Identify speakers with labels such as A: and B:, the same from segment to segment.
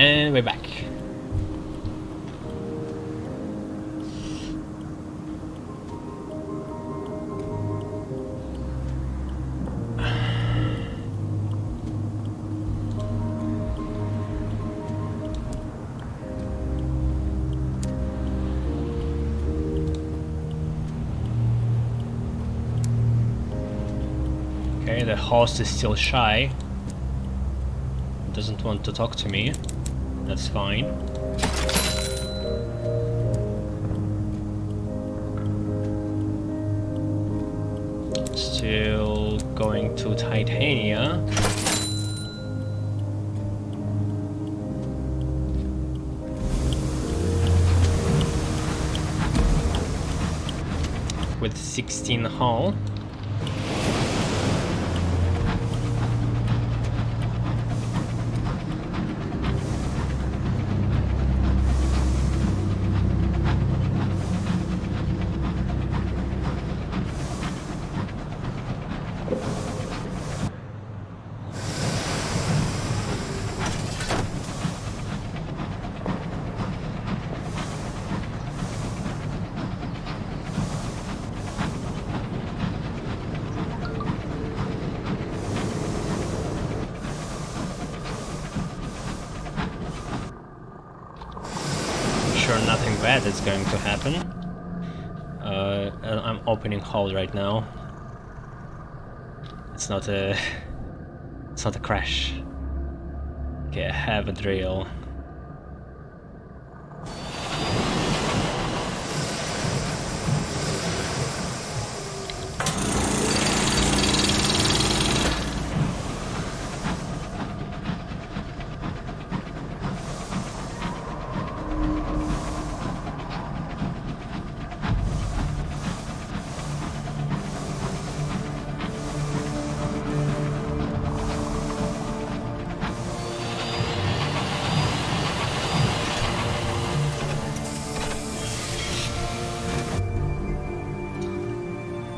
A: And we're back. Okay, the host is still shy. Doesn't want to talk to me. That's fine. Still going to Titania. With 16 hull. Nothing bad is going to happen. I'm opening hull right now. It's not a crash. Okay, I have a drill.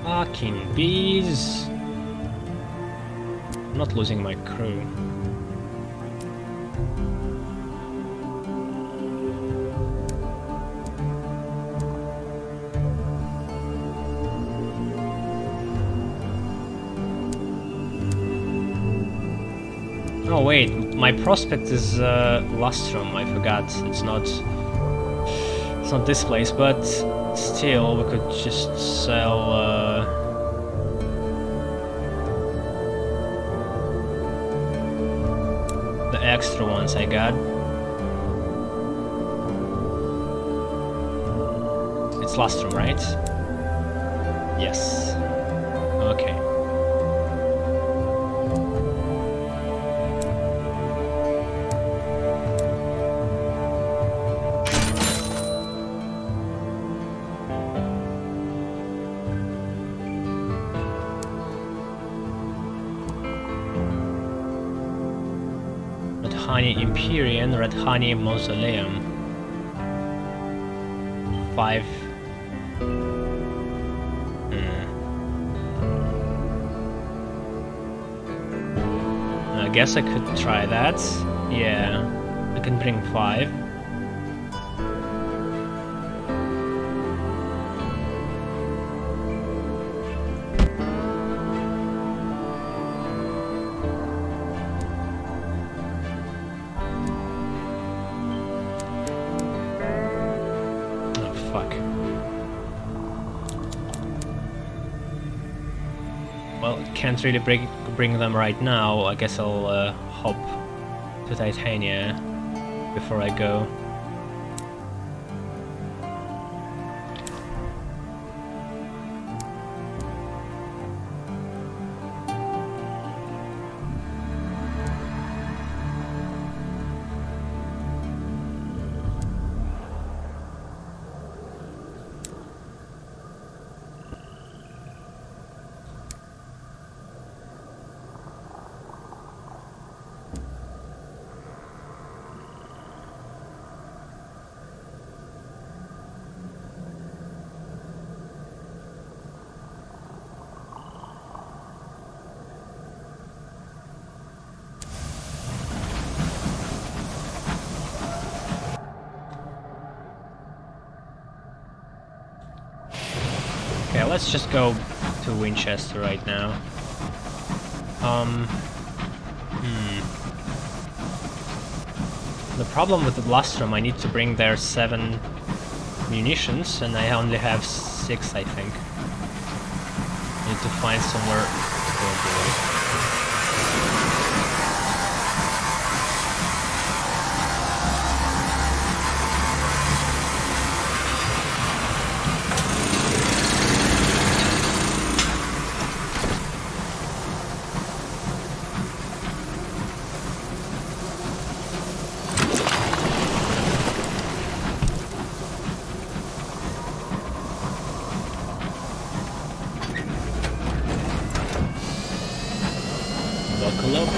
A: Fucking bees! I'm not losing my crew. Oh wait, my prospect is Lustrum. I forgot. It's not this place, but still, we could just sell. The extra ones I got. It's Lustrum, right? Yes. Okay. Honey Empyrean, Red Honey Mausoleum. 5. I guess I could try that. Yeah, I can bring 5. Well, can't really bring them right now. I guess I'll hop to Titania before I go. let's just go to Winchester right now. The problem with the Lustrum, I need to bring there 7 munitions, and I only have 6, I think. I need to find somewhere to go. Buckle up.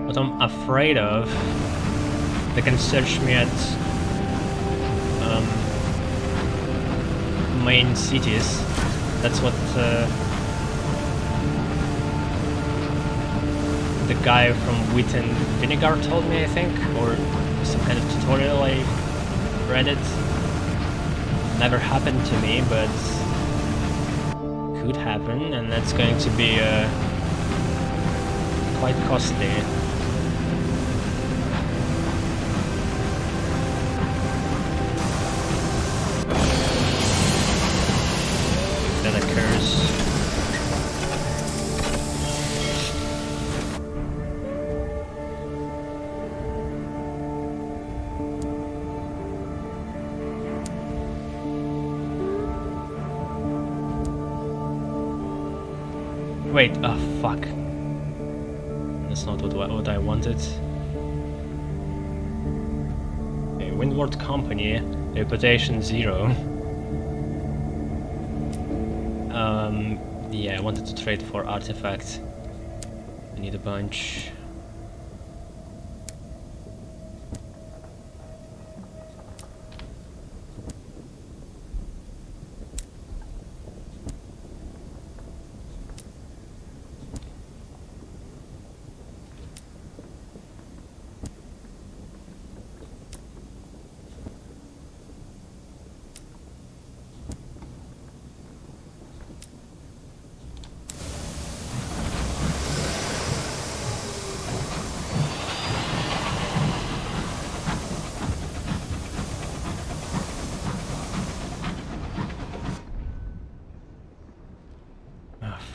A: What I'm afraid of, they can search me at main cities. That's what the guy from Wheat and Vinegar told me, I think, or some kind of tutorial I read it. Never happened to me, but could happen, and that's going to be quite costly. That occurs. Wait, oh fuck. That's not what I wanted. Okay, Windward Company, reputation 0. Yeah, I wanted to trade for artifacts. I need a bunch.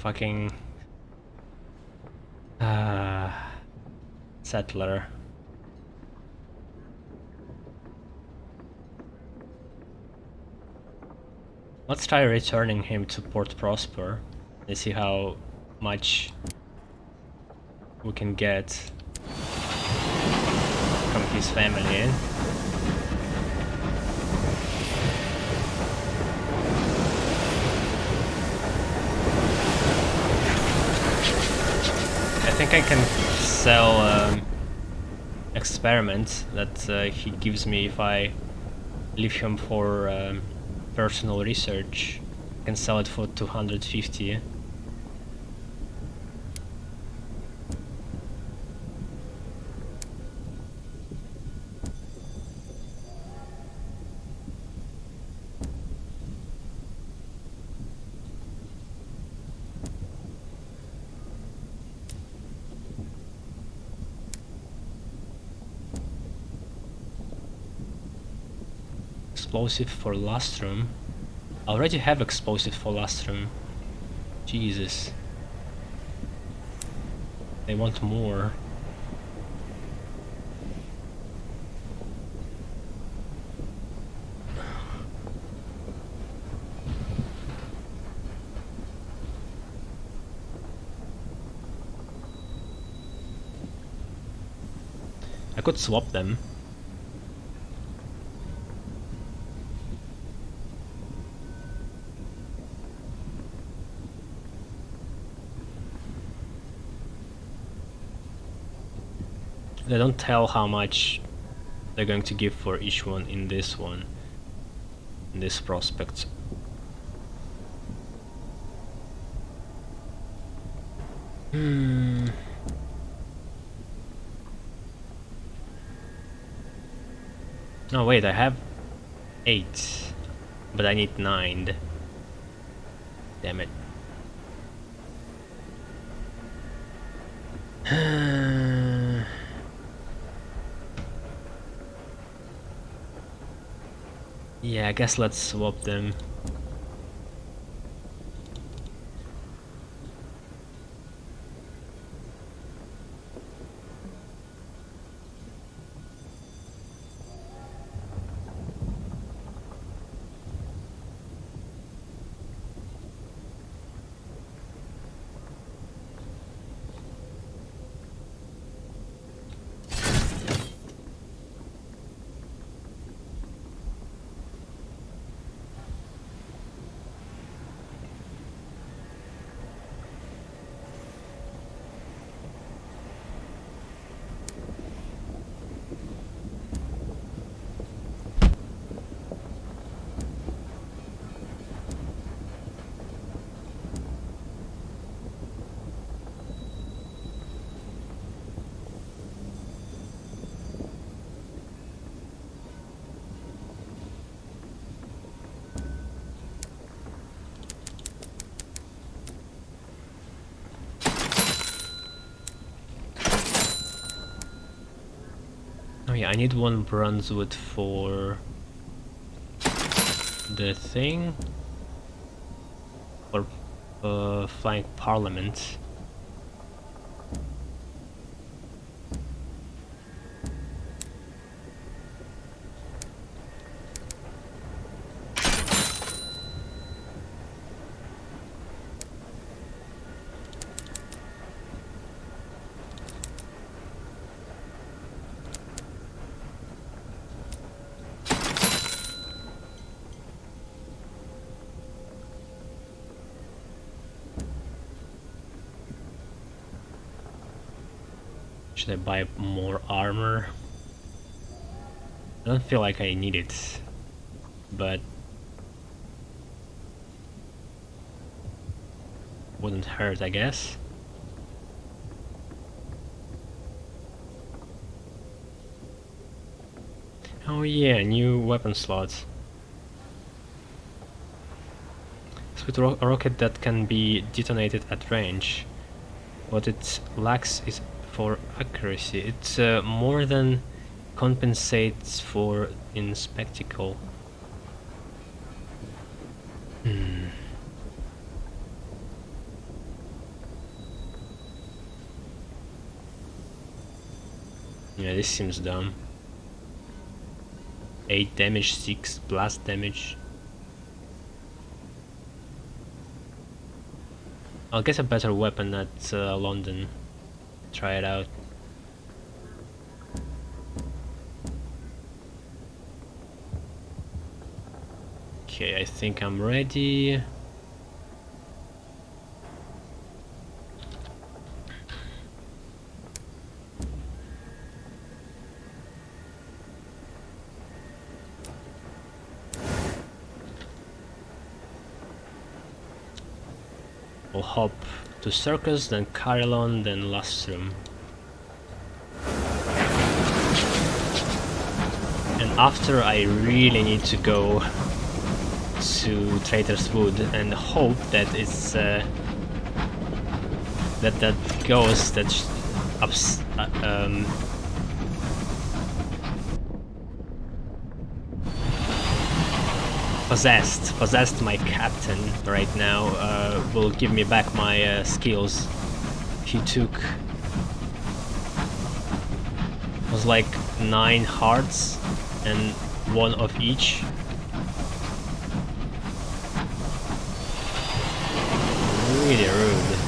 A: Fucking settler. Let's try returning him to Port Prosper and see how much we can get from his family. I think I can sell experiments that he gives me if I leave him for personal research. I can sell it for 250. Explosive for Lustrum. I already have explosive for Lustrum. Jesus. They want more. I could swap them. They don't tell how much they're going to give for each one in this one, in this prospect. Oh wait, I have 8, but I need 9. Damn it. Yeah, I guess let's swap them. Oh yeah, I need 1 bronze wood for the thing, for flying parliament. Should I buy more armor? I don't feel like I need it, but wouldn't hurt, I guess. Oh yeah, new weapon slots. Sweet rocket that can be detonated at range. What it lacks is for accuracy. It more than compensates for in spectacle. Yeah, this seems dumb. 8 damage, 6 blast damage. I'll get a better weapon at London. Try it out. Okay, I think I'm ready. We'll hop to Circus, then Carillon, then Lustrum. And after I really need to go to Traitor's Wood and hope that it's that ghost that possessed my captain right now will give me back my skills. He took was like 9 hearts and 1 of each. Really rude.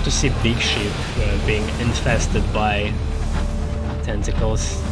A: To see big ship being infested by tentacles.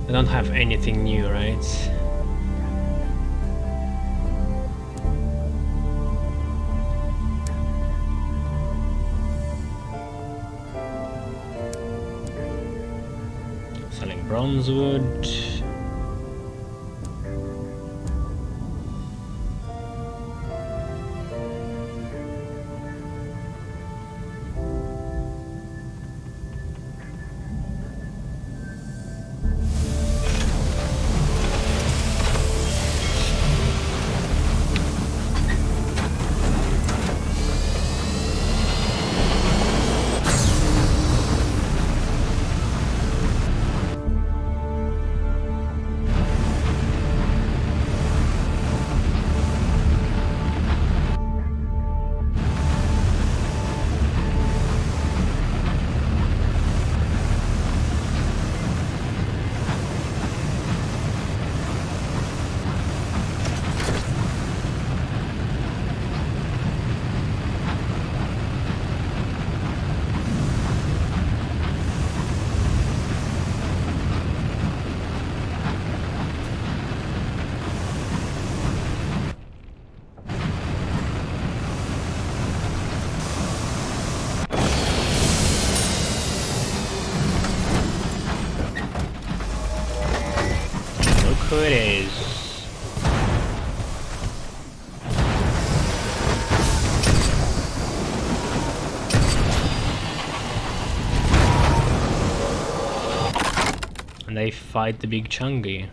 A: I don't have anything new, right? Selling bronze wood. Who it is. And they fight the big Chungi.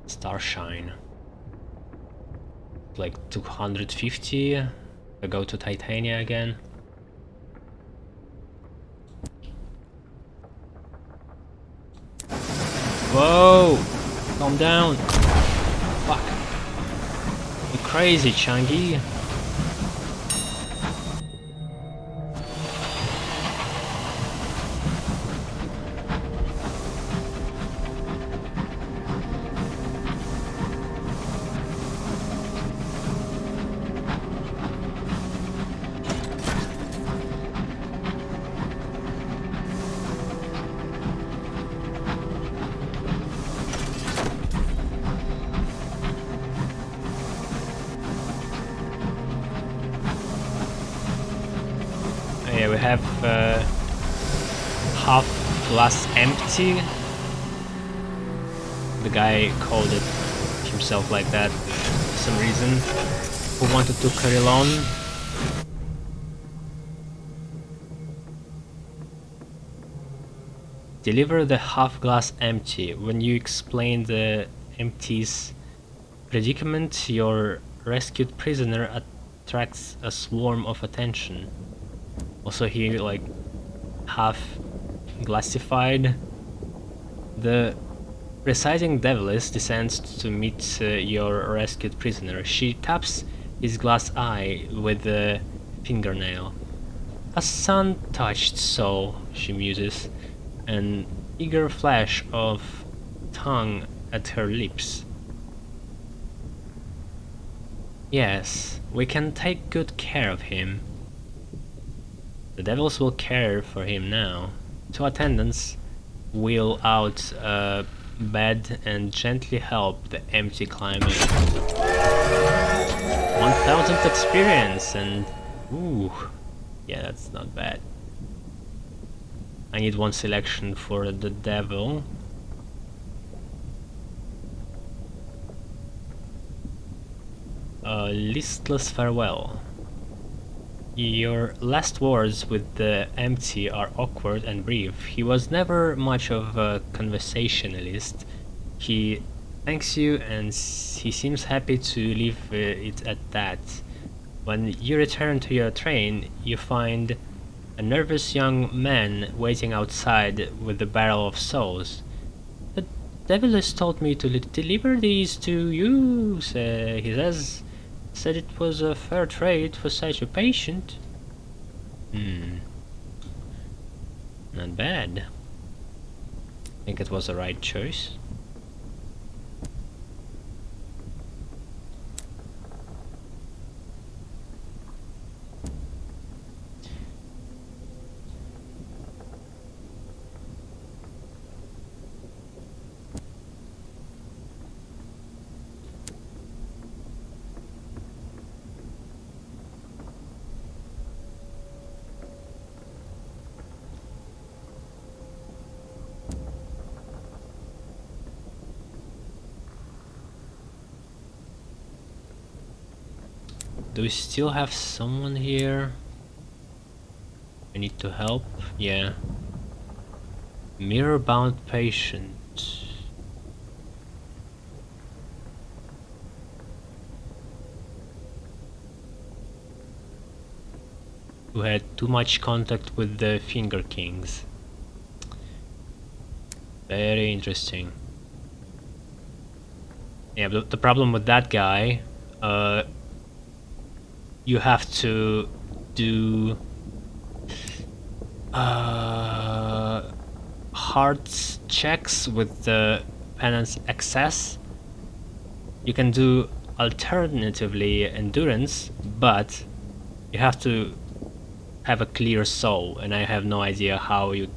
A: Starshine. Like 250. I go to Titania again. Whoa! Calm down. Fuck. You crazy, Chunky. Yeah, we have half glass empty. The guy called it himself like that for some reason. Who wanted to carry on? Deliver the half glass empty. When you explain the empty's predicament, your rescued prisoner attracts a swarm of attention. Also, he like half glassified. The presiding deviless descends to meet your rescued prisoner. She taps his glass eye with a fingernail. A sun-touched soul, she muses, an eager flash of tongue at her lips. Yes, we can take good care of him. The devils will care for him now. 2 attendants wheel out a bed and gently help the empty climb in. 1000 experience and... ooh, yeah, that's not bad. I need 1 selection for the devil. Listless farewell. Your last words with the empty are awkward and brief. He was never much of a conversationalist. He thanks you and he seems happy to leave it at that. When you return to your train, you find a nervous young man waiting outside with a barrel of souls. The devil has told me to deliver these to you, he said it was a fair trade for such a patient. Not bad. I think it was the right choice. Do we still have someone here? I need to help? Yeah. Mirror-bound patient. Who had too much contact with the Finger Kings. Very interesting. Yeah, but the problem with that guy, you have to do heart checks with the penance excess. You can do alternatively endurance, but you have to have a clear soul, and I have no idea how you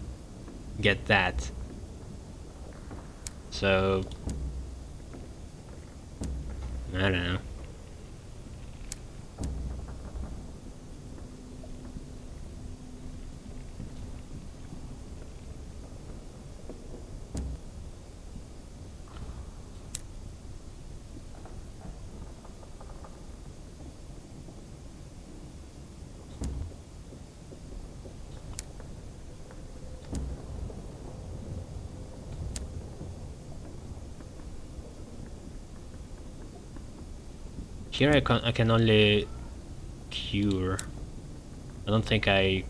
A: get that. So I don't know. Here I can only cure. I don't think I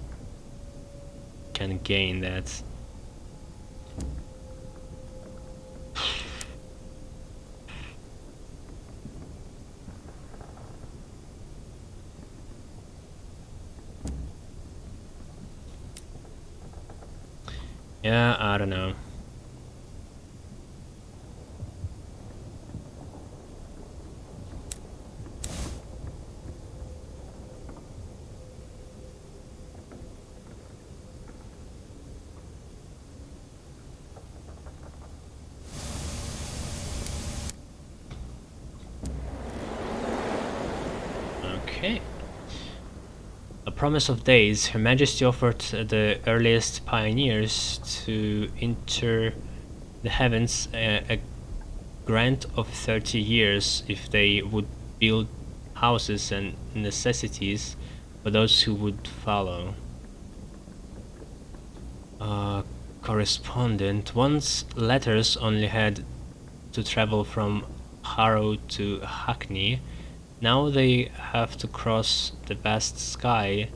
A: can gain that. Yeah, I don't know. Okay. A promise of days, Her Majesty offered the earliest pioneers to enter the heavens a grant of 30 years if they would build houses and necessities for those who would follow. Correspondent. Once letters only had to travel from Harrow to Hackney, now they have to cross the vast sky.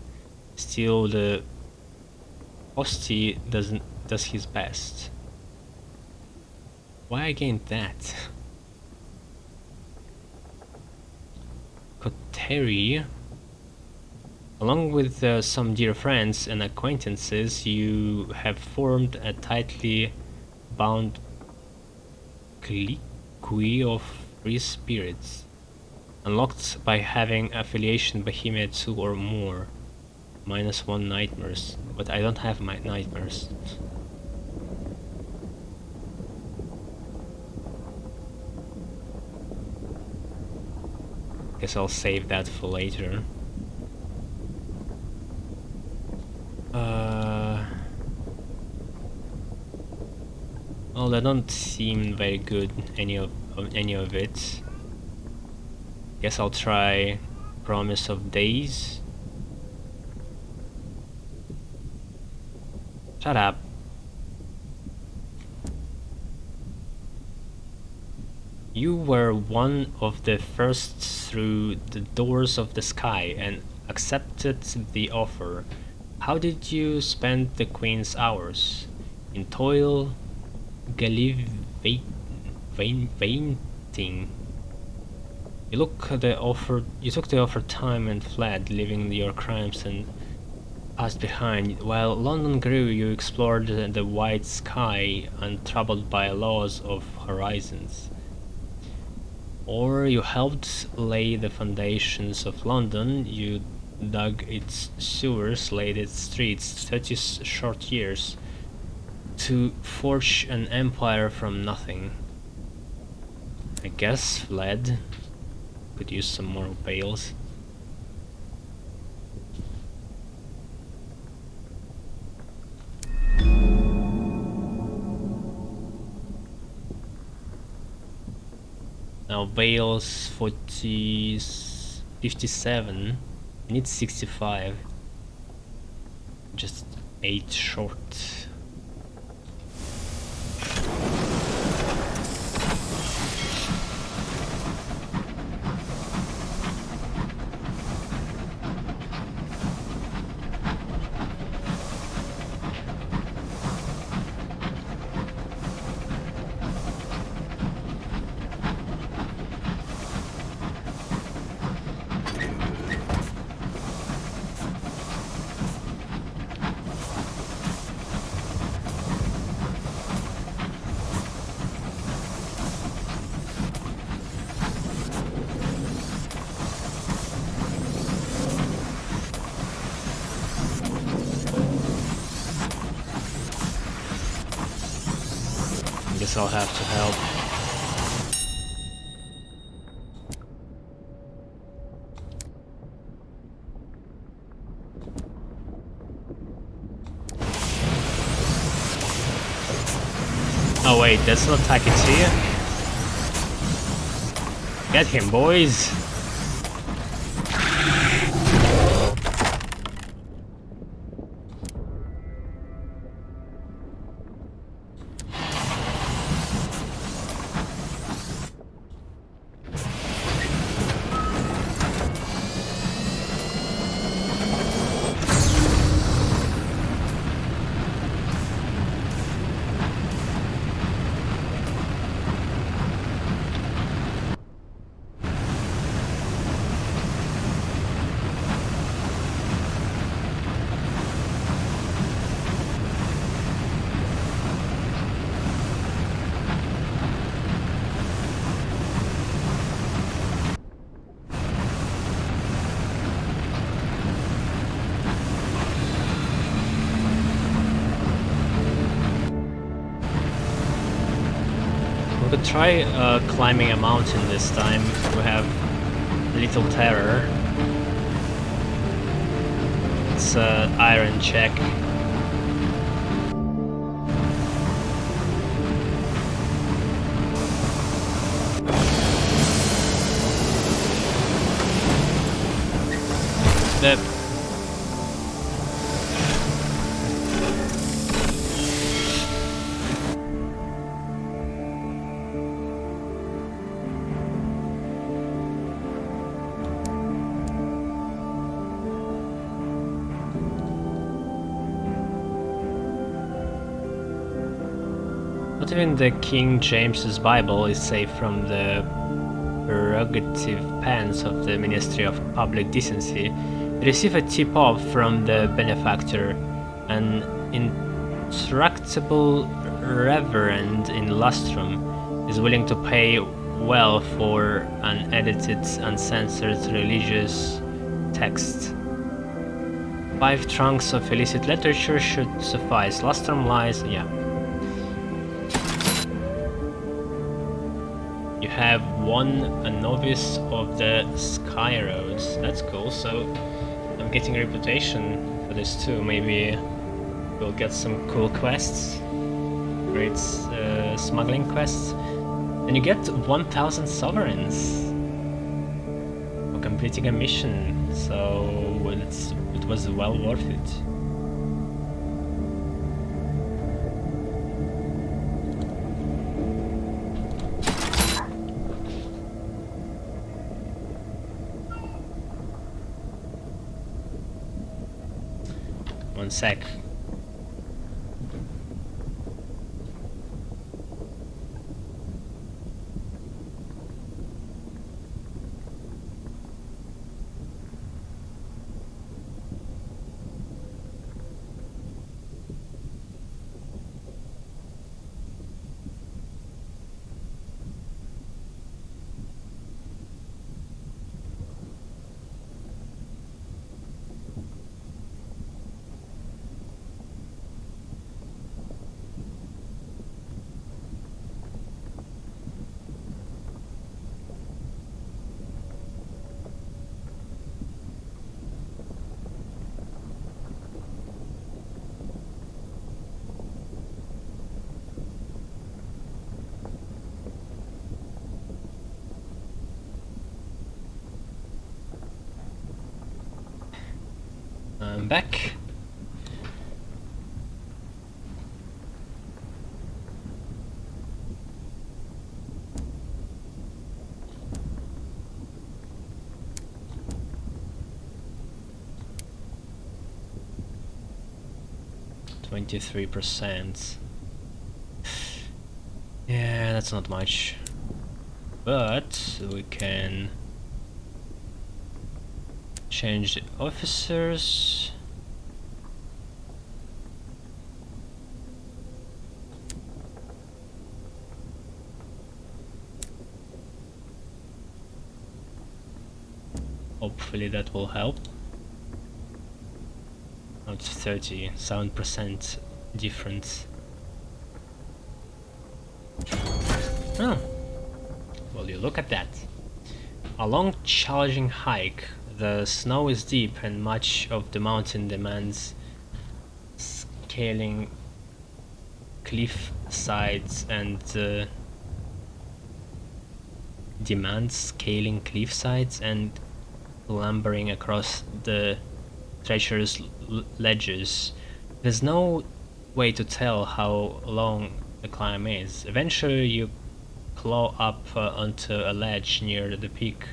A: Still, the postie does his best. Why again that? Cotteri. Along with some dear friends and acquaintances, you have formed a tightly bound clique of free spirits, unlocked by having affiliation Bohemia 2 or more. -1 nightmares, but I don't have my nightmares. Guess I'll save that for later. Well, they don't seem very good, any of it. Guess I'll try Promise of Days. Shut up. You were one of the first through the doors of the sky and accepted the offer. How did you spend the Queen's hours? In toil, gallivanting. You took the offered time and fled, leaving your crimes and past behind. While London grew, you explored the wide sky, untroubled by laws of horizons. Or you helped lay the foundations of London. You dug its sewers, laid its streets, 30 short years, to forge an empire from nothing. I guess fled. Could use some more bales. Now bales 57. I need 65. Just 8 short. Guess I'll have to help. Oh wait, that's not Takechi. Get him, boys! We could try climbing a mountain this time. We have Little Terror. It's an iron check. Not even the King James's Bible is safe from the prerogative pens of the Ministry of Public Decency. We receive a tip-off from the benefactor, an intractable reverend in Lustrum is willing to pay well for an edited, uncensored religious text. 5 trunks of illicit literature should suffice. Lustrum lies, yeah. You have won a novice of the Sky Roads. That's cool, so I'm getting a reputation for this too. Maybe we'll get some cool quests. Great smuggling quests. And you get 1000 sovereigns for completing a mission, so it was well worth it. One sec. I'm back. %. Yeah, that's not much. But we can change the officers. Hopefully that will help. Not 37% difference. Oh, well, you look at that. A long, challenging hike. The snow is deep and much of the mountain demands scaling cliff sides and lumbering across the treacherous ledges. There's no way to tell how long the climb is. Eventually you claw up onto a ledge near the peak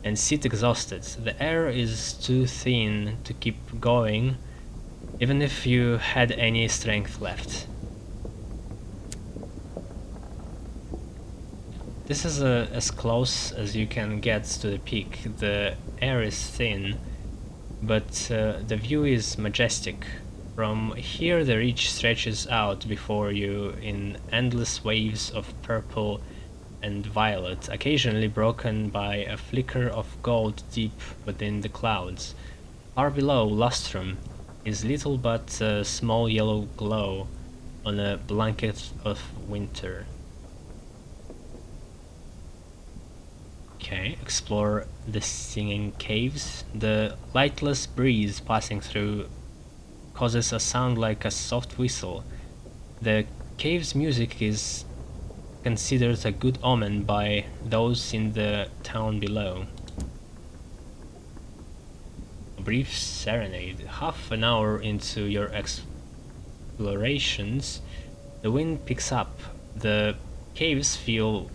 A: and sit exhausted. The air is too thin to keep going, even if you had any strength left. This is as close as you can get to the peak. The air is thin, but the view is majestic. From here the ridge stretches out before you in endless waves of purple and violet, occasionally broken by a flicker of gold deep within the clouds. Far below, Lustrum is little but a small yellow glow on a blanket of winter. Okay, explore the singing caves. The lightless breeze passing through causes a sound like a soft whistle. The cave's music is considered a good omen by those in the town below. A brief serenade. Half an hour into your explorations, the wind picks up. The caves fill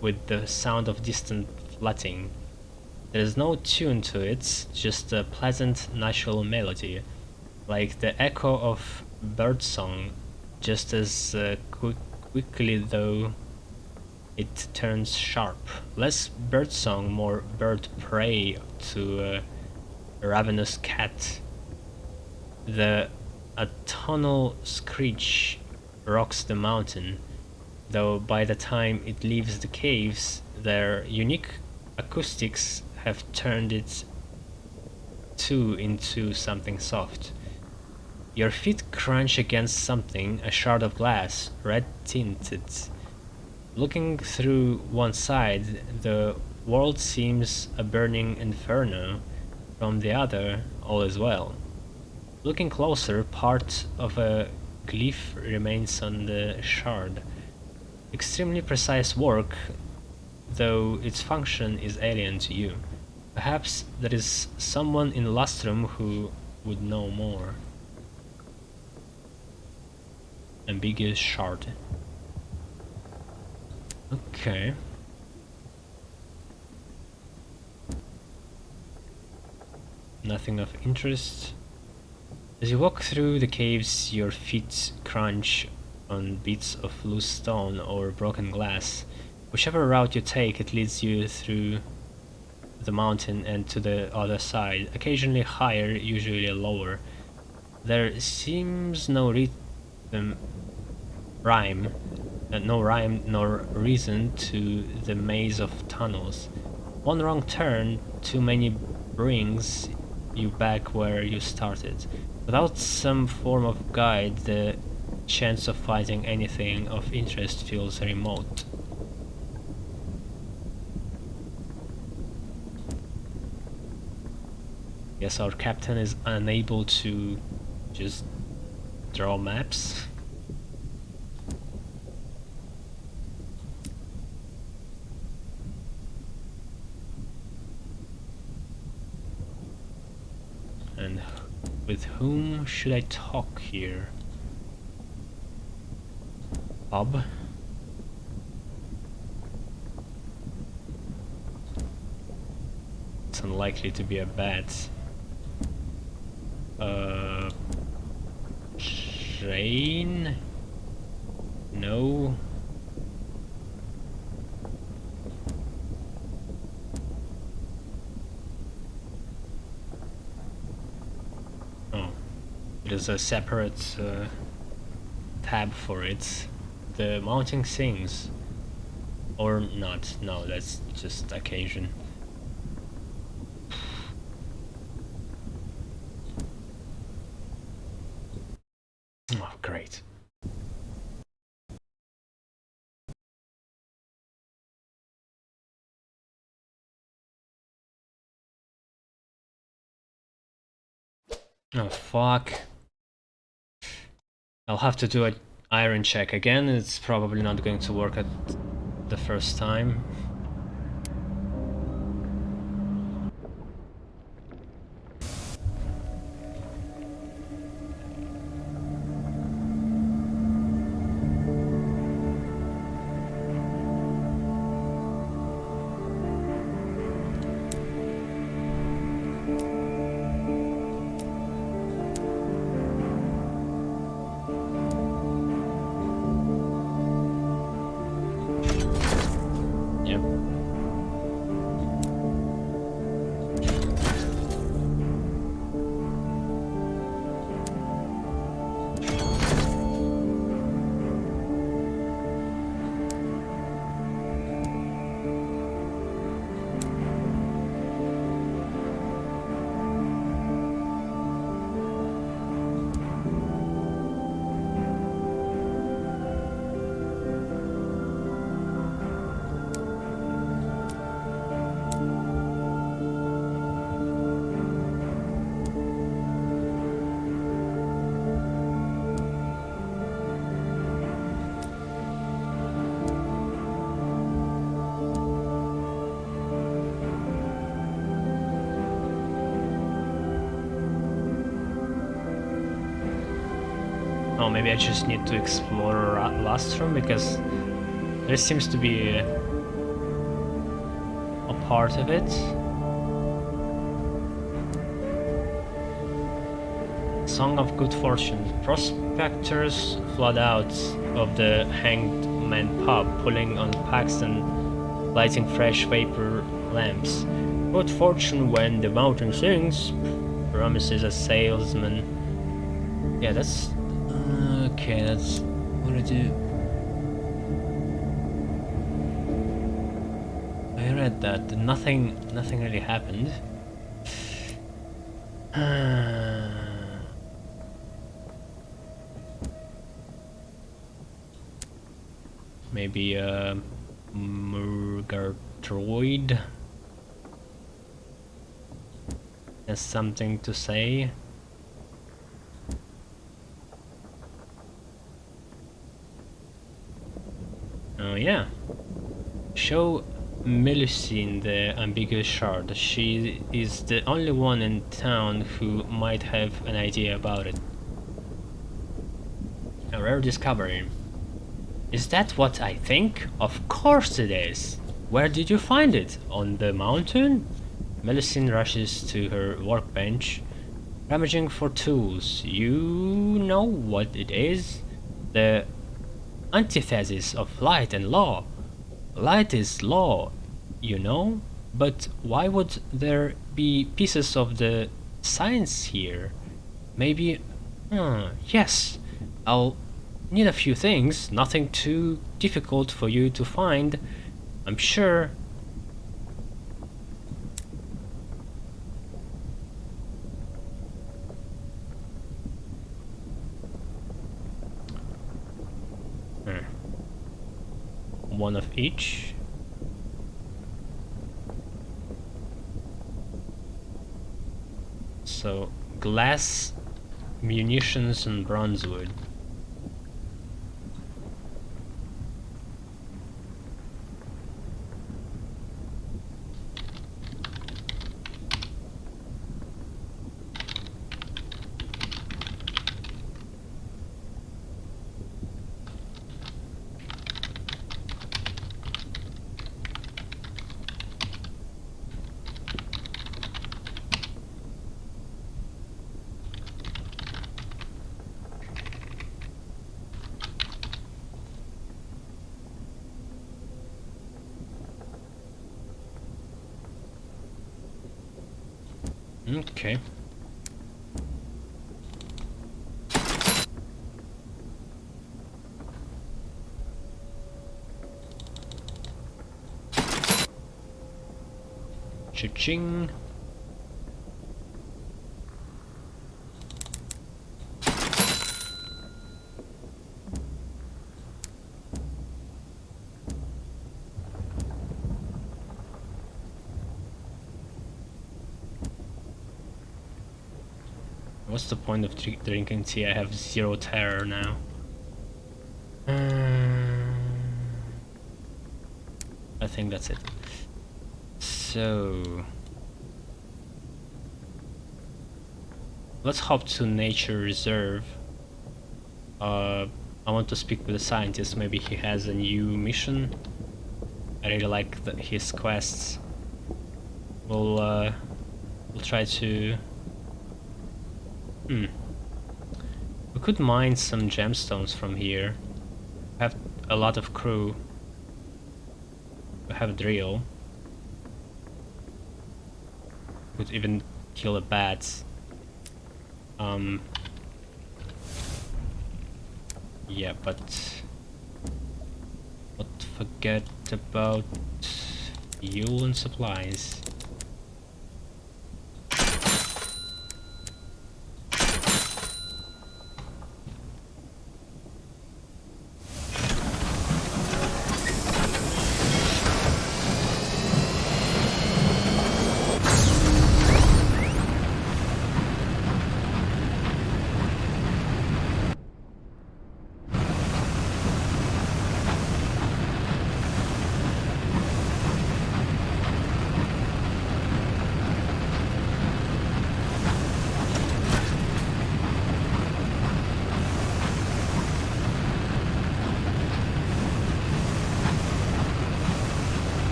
A: with the sound of distant fluting. There is no tune to it, just a pleasant natural melody, like the echo of birdsong, just as quickly though it turns sharp. Less birdsong, more bird prey to a ravenous cat. The autumnal screech rocks the mountain, though by the time it leaves the caves, their unique acoustics have turned it too into something soft. Your feet crunch against something, a shard of glass, red tinted. Looking through one side, the world seems a burning inferno. From the other, all is well. Looking closer, part of a glyph remains on the shard. Extremely precise work, though its function is alien to you. Perhaps there is someone in Lustrum who would know more. Ambiguous shard. Okay. Nothing of interest. As you walk through the caves, your feet crunch on bits of loose stone or broken glass. Whichever route you take, it leads you through the mountain and to the other side, occasionally higher, usually lower. There seems no rhyme nor reason to the maze of tunnels. One wrong turn too many brings you back where you started. Without some form of guide, the chance of finding anything of interest feels remote. Guess our captain is unable to just draw maps. And with whom should I talk here? Bob? It's unlikely to be a bat. Train? No. Oh, there's a separate tab for it. The mountain sings. Or not. No, that's just occasion. Oh, great. Oh, fuck. I'll have to do an iron check again. It's probably not going to work at the first time. Yep. Oh, maybe I just need to explore Lustrum, because there seems to be a part of it. Song of Good Fortune. Prospectors flood out of the Hanged Man pub, pulling on packs and lighting fresh vapor lamps. Good fortune when the mountain sings, promises a salesman. Yeah, that's... okay, that's what I do. I read that. Nothing really happened. Maybe Murgatroyd has something to say. Oh yeah. Show Melusine the ambiguous shard. She is the only one in town who might have an idea about it. A rare discovery. Is that what I think? Of course it is! Where did you find it? On the mountain? Melusine rushes to her workbench, rummaging for tools. You know what it is? The antithesis of light and law. Light is law, you know? But why would there be pieces of the science here? Maybe... yes, I'll need a few things, nothing too difficult for you to find, I'm sure. One of each. So, glass, munitions, and bronzewood. Okay. Cha-ching. What's the point of drinking tea? I have 0 terror now. I think that's it. So... let's hop to Nature Reserve. I want to speak with the scientist. Maybe he has a new mission. I really like his quests. We'll try to... We could mine some gemstones from here. We have a lot of crew. We have a drill. We could even kill a bat. Yeah, but don't forget about fuel and supplies.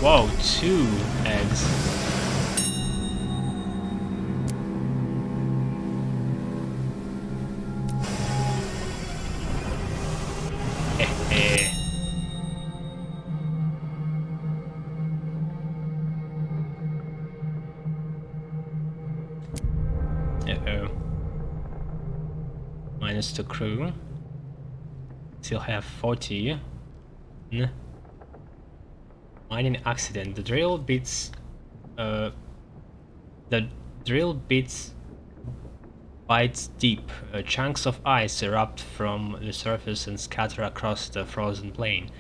A: Whoa, 2 eggs. Uh-oh. Minus the crew. Still have 40. Mining accident. The drill bits bites deep. Chunks of ice erupt from the surface and scatter across the frozen plain.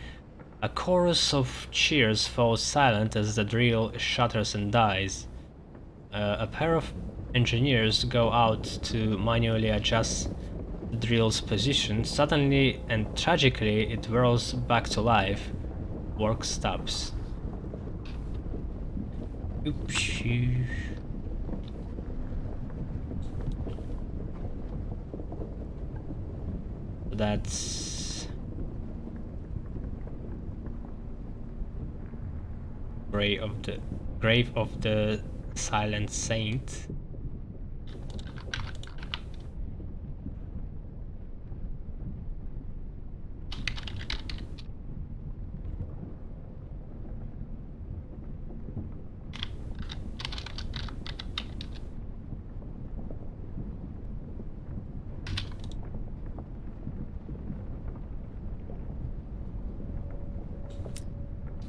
A: A chorus of cheers falls silent as the drill shatters and dies. A pair of engineers go out to manually adjust the drill's position. Suddenly and tragically, it whirls back to life. Work stops. Oopsie. That's grave of the silent saint.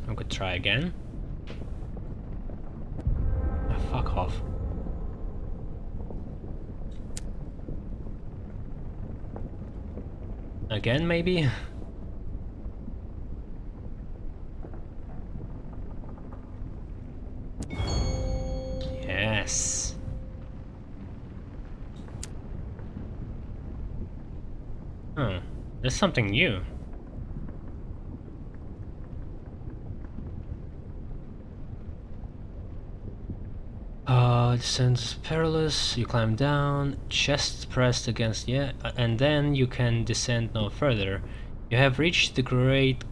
A: I could try again. Ah, fuck off. Again, maybe? Yes. Huh. There's something new. Descent is perilous, you climb down, chest pressed against, and then you can descend no further. You have reached the great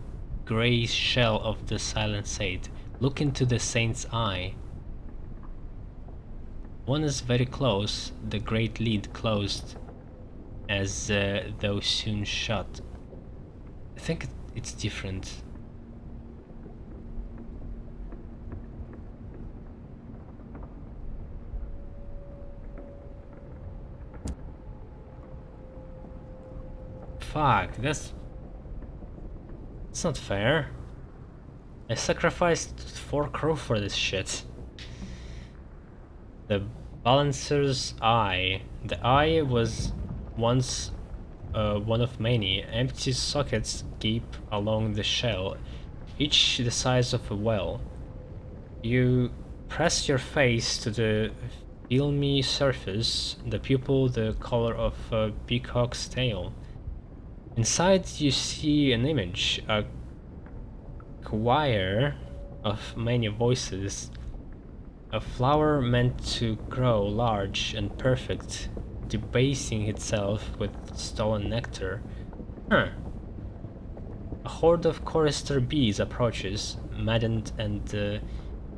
A: grey shell of the silent saint. Look into the saint's eye. One is very close, the great lid closed, as though soon shut. I think it's different. Fuck, that's not fair. I sacrificed 4 crew for this shit. The balancer's eye. The eye was once one of many. Empty sockets gape along the shell, each the size of a well. You press your face to the filmy surface, the pupil the color of a peacock's tail. Inside you see an image, a choir of many voices, a flower meant to grow large and perfect, debasing itself with stolen nectar. A horde of chorister bees approaches, maddened and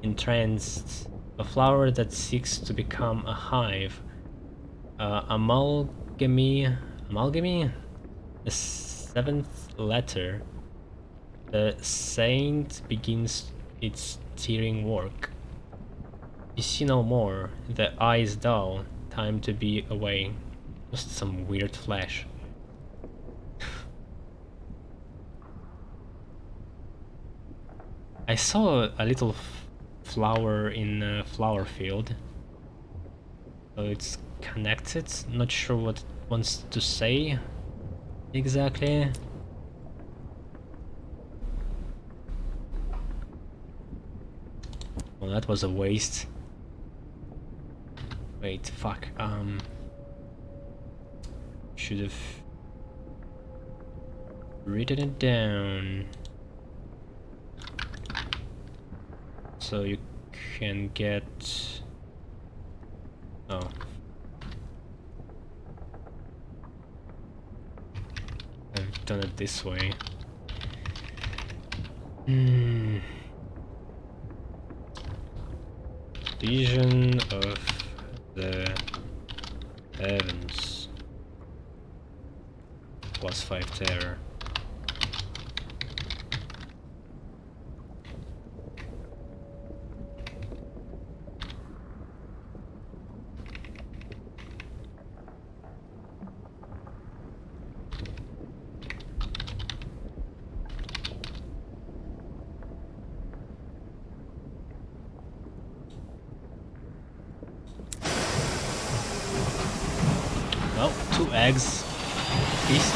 A: entranced, a flower that seeks to become a hive. Amalgamy? The 7th letter. The saint begins its tearing work. You see no more. The eye is dull. Time to be away. Just some weird flash. I saw a little flower in a flower field. So it's connected. Not sure what it wants to say exactly. Well, that was a waste. Wait, fuck. Should have written it down so you can get. Oh. I've done it this way. Vision of the heavens. +5 terror. Well, 2 eggs. Feast.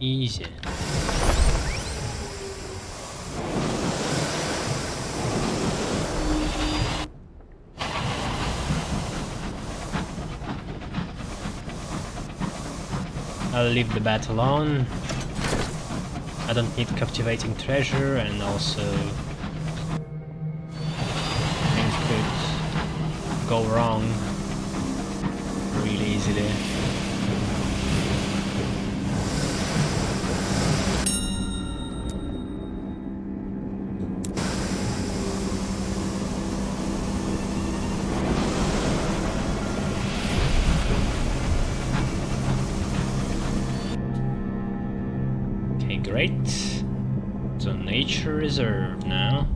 A: Easy. I'll leave the bat alone. I don't need captivating treasure, and also things could go wrong really easily. Great. So nature reserve now.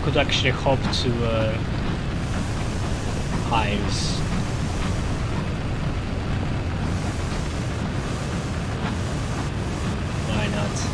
A: Could actually hop to hives. Why not?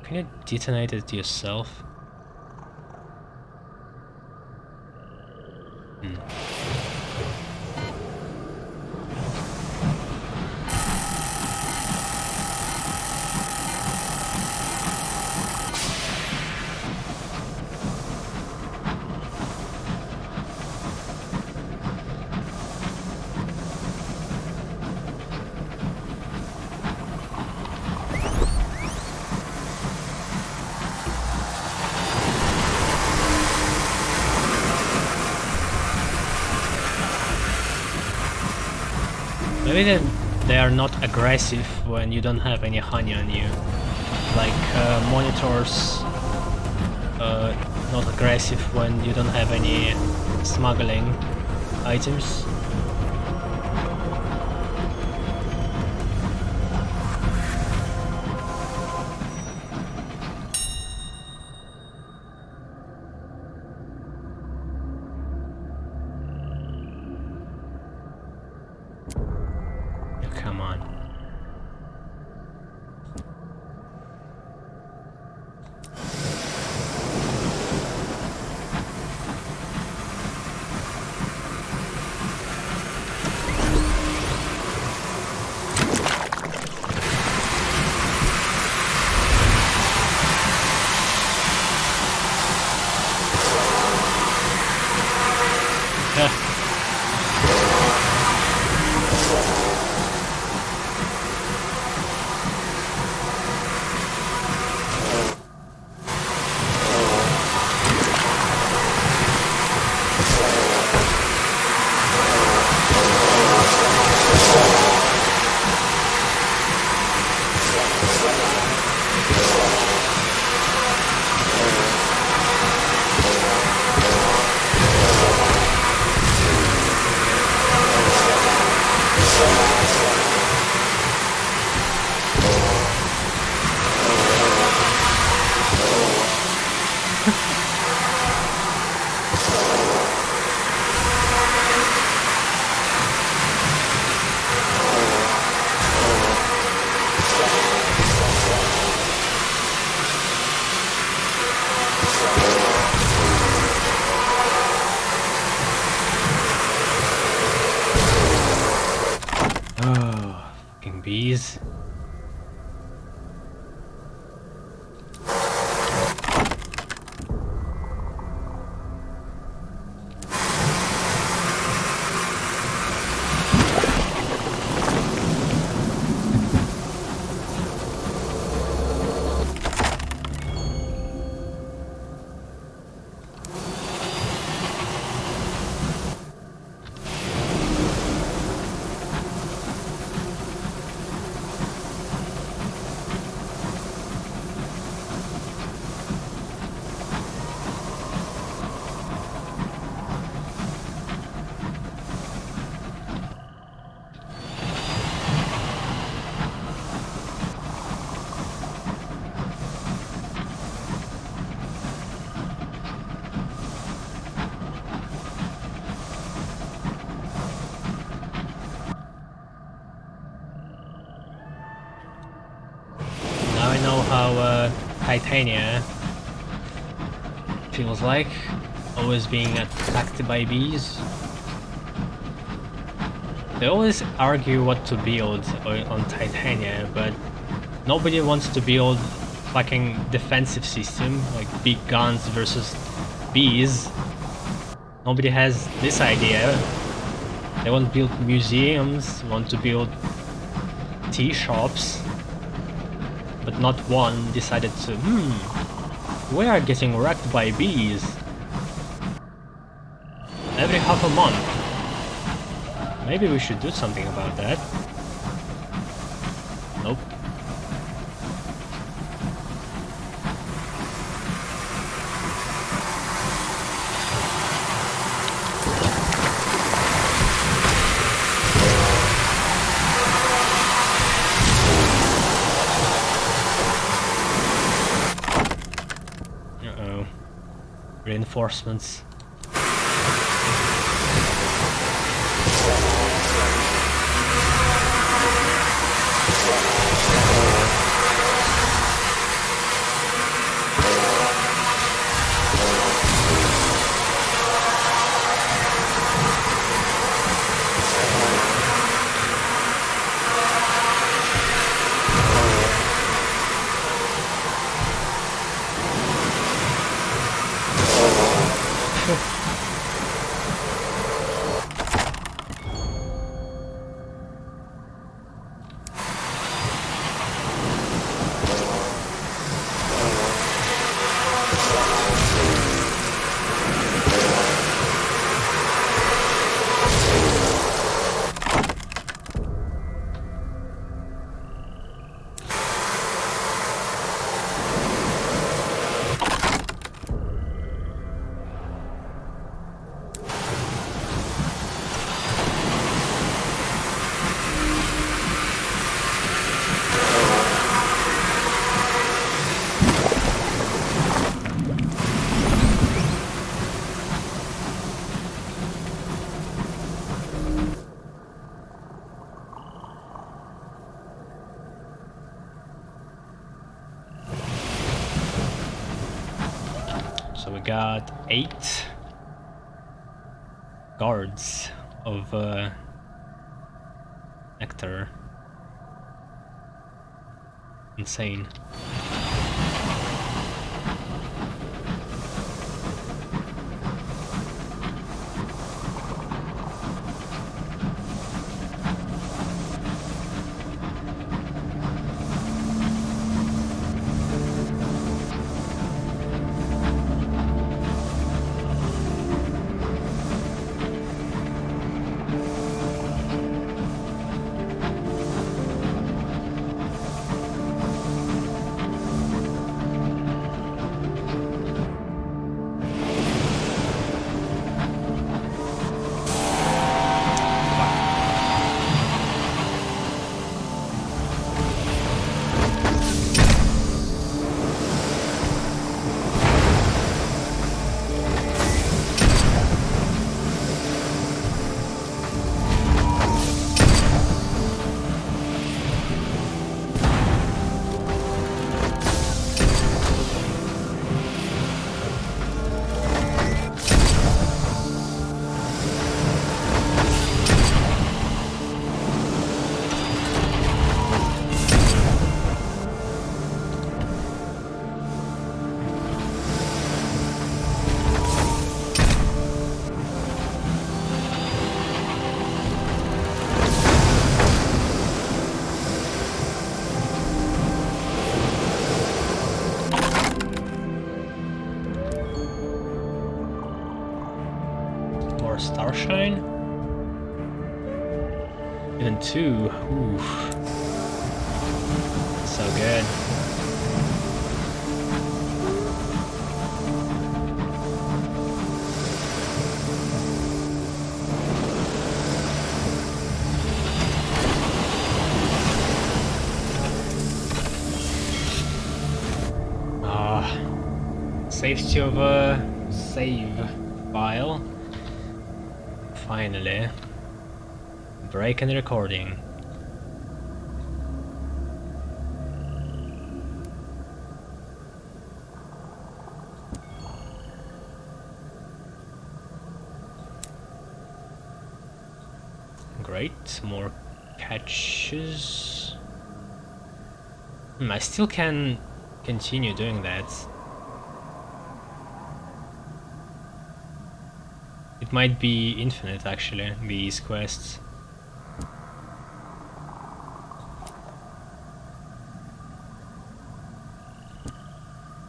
A: Can you detonate it yourself? Maybe they are not aggressive when you don't have any honey on you. Like monitors, not aggressive when you don't have any smuggling items. Come on. it. Now I know how Titania feels like, always being attacked by bees. They always argue what to build on Titania, but nobody wants to build fucking defensive system, like big guns versus bees. Nobody has this idea. They want to build museums, want to build tea shops, but not one decided to, we are getting wrecked by bees every half a month. Maybe we should do something about that. Nope. Uh-oh. Reinforcements. So we got 8 guards of nectar. Insane. Starshine? Even 2. Oof. So good. Safety of a save file. Finally. Break in recording. Great, more catches. I still can continue doing that. It might be infinite actually, these quests.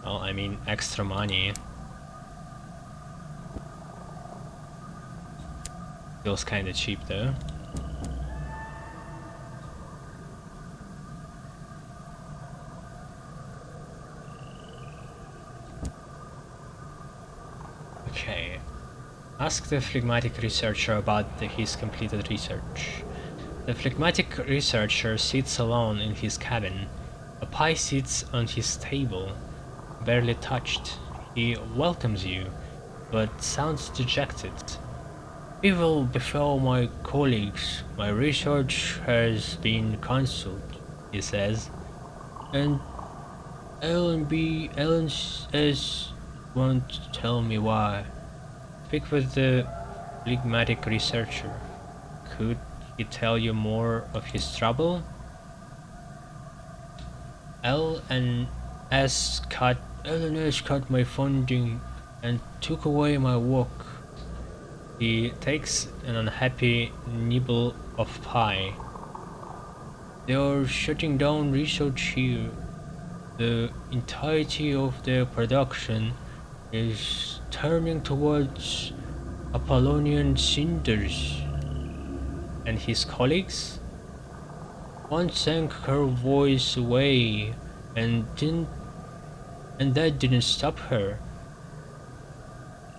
A: Well, I mean extra money. Feels kinda cheap though. Okay. Ask the phlegmatic researcher about his completed research. The phlegmatic researcher sits alone in his cabin. A pie sits on his table, barely touched. He welcomes you, but sounds dejected. Evil befell my colleagues. My research has been cancelled, he says. And Ellen S won't tell me why. Speak with the phlegmatic researcher. Could he tell you more of his trouble? LNS cut my funding and took away my work. He takes an unhappy nibble of pie. They are shutting down research here. The entirety of their production is turning towards Apollonian cinders. And his colleagues? One sank her voice away and that didn't stop her.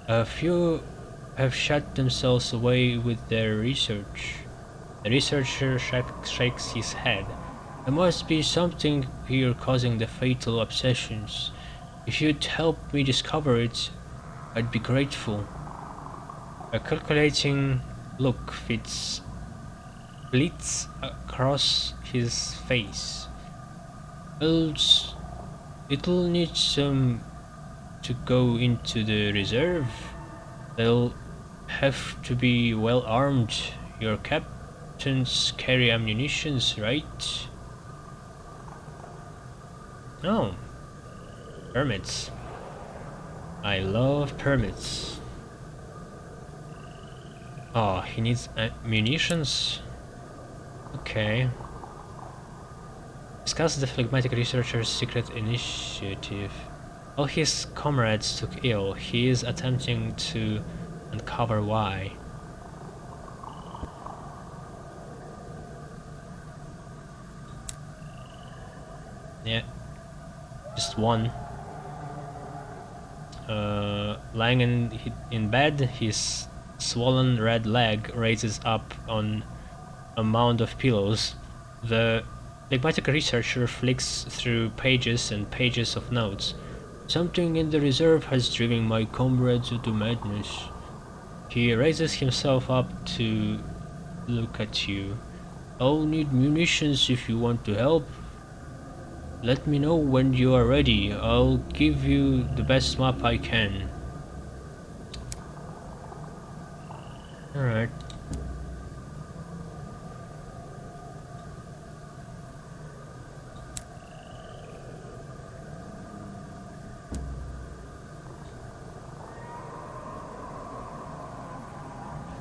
A: A few have shut themselves away with their research. The researcher shakes his head. There must be something here causing the fatal obsessions. If you'd help me discover it, I'd be grateful. A calculating look flits across his face. It'll need some to go into the reserve. They'll have to be well armed. Your captains carry ammunitions, right? Oh. Permits. I love permits. Oh, he needs munitions? Okay. Discuss the phlegmatic researcher's secret initiative. All his comrades took ill. He is attempting to uncover why. Yeah. Just one. Lying in bed, his swollen red leg raises up on a mound of pillows. The phlegmatic researcher flicks through pages and pages of notes. Something in the reserve has driven my comrades to madness. He raises himself up to look at you. I'll need munitions if you want to help. Let me know when you are ready. I'll give you the best map I can. Alright.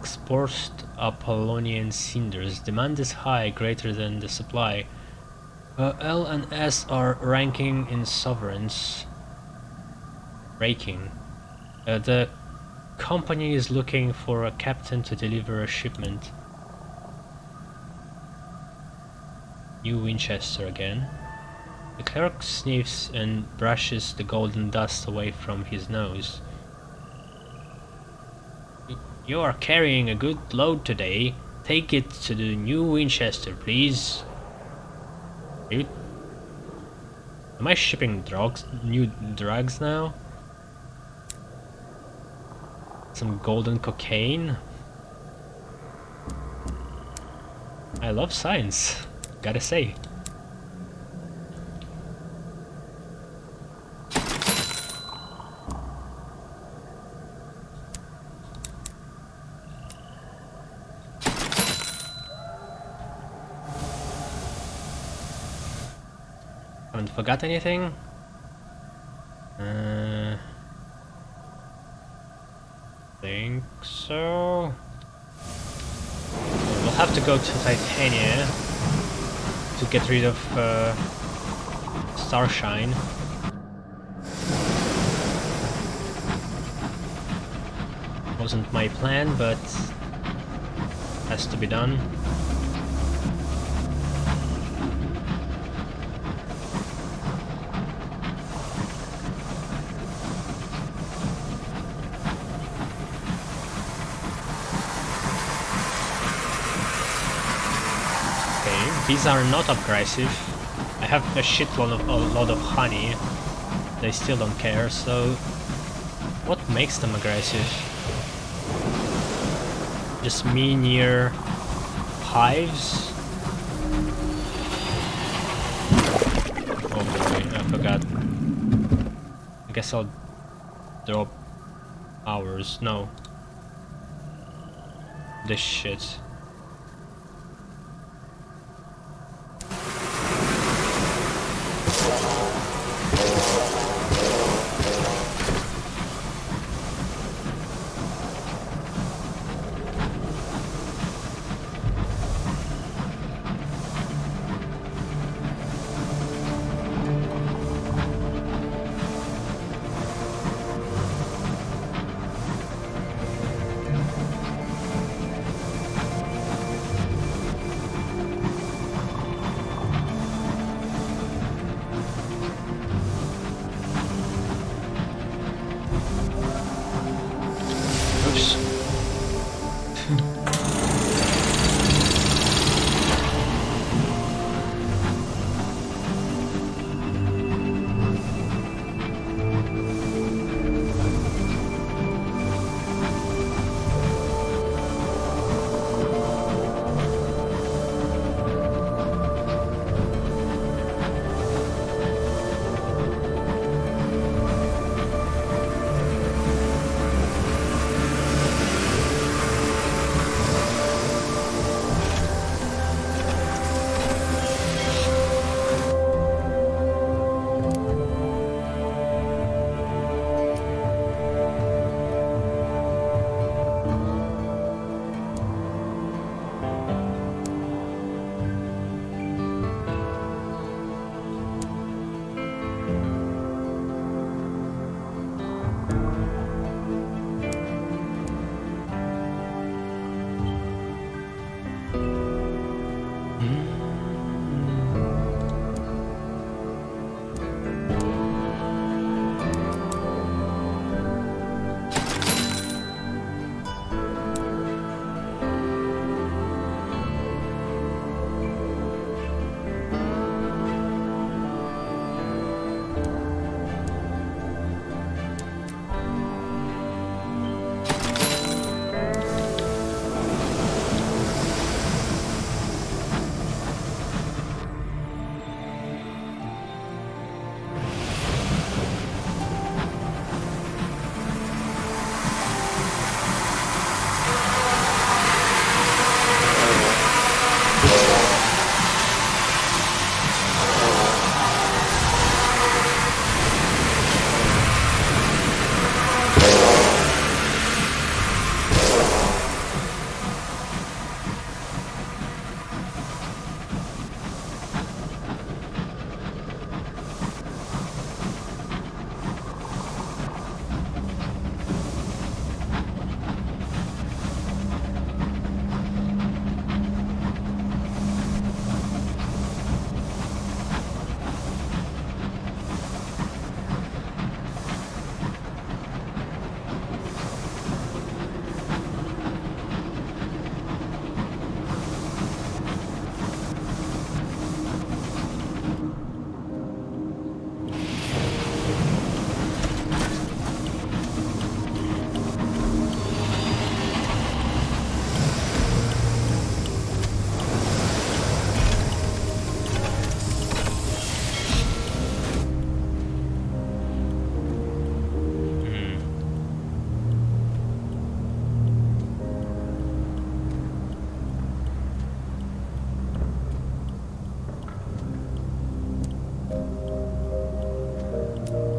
A: Exposed Apollonian cinders. Demand is high, greater than the supply. L and S are ranking in sovereigns. Raking. The Company is looking for a captain to deliver a shipment. New Winchester again. The clerk sniffs and brushes the golden dust away from his nose. You are carrying a good load today. Take it to the New Winchester, please. Dude. Am I shipping new drugs now? Some golden cocaine? I love science, gotta say. Haven't forgot anything? Think so. We'll have to go to Titania to get rid of Starshine. Wasn't my plan, but has to be done. These are not aggressive. I have a shitload of a lot of honey. They still don't care, so what makes them aggressive? Just me near hives? Oh boy, I forgot. I guess I'll drop ours. No. This shit.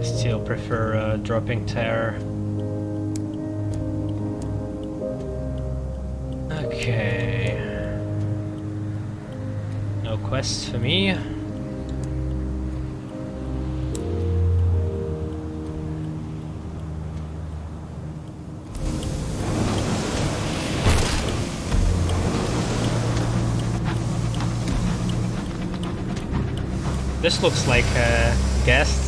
A: Still prefer dropping terror. Okay. No quests for me. This looks like a guest.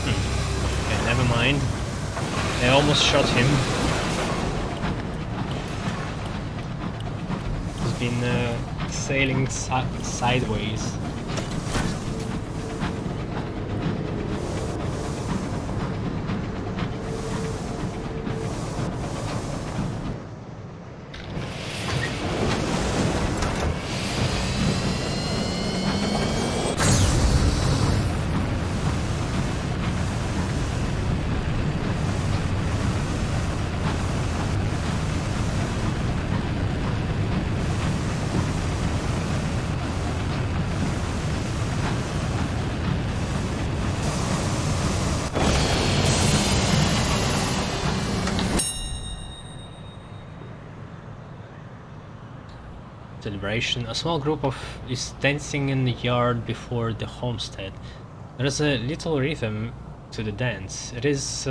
A: Okay, never mind. I almost shot him. He's been sailing sideways. Celebration. A small group is dancing in the yard before the homestead. There is a little rhythm to the dance. It is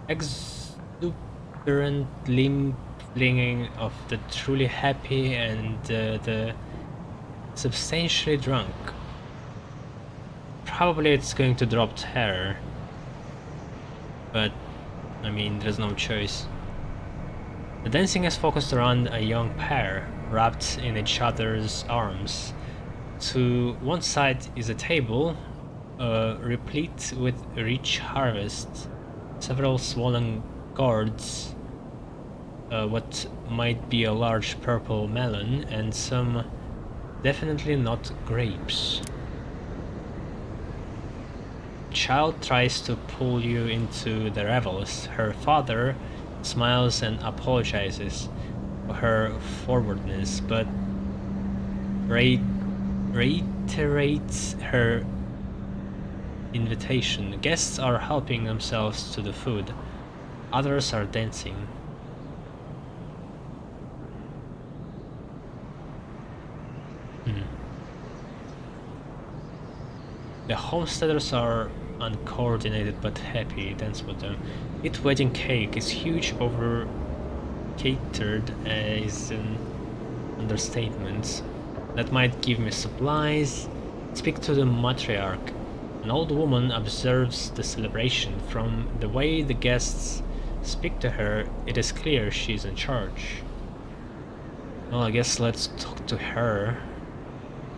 A: exuberant limb flinging of the truly happy and the substantially drunk. Probably it's going to drop terror, but I mean, there's no choice. The dancing is focused around a young pair, wrapped in each other's arms. To one side is a table, replete with rich harvest, several swollen gourds, what might be a large purple melon, and some definitely not grapes. Child tries to pull you into the revels. Her father smiles and apologizes for her forwardness, but reiterates her invitation. Guests are helping themselves to the food. Others are dancing. The homesteaders are uncoordinated but happy. Dance with them. Eat wedding cake is huge. Over catered is an understatement. That might give me supplies. Speak to the matriarch. An old woman observes the celebration. From the way the guests speak to her, it is clear she's in charge. Well, I guess let's talk to her.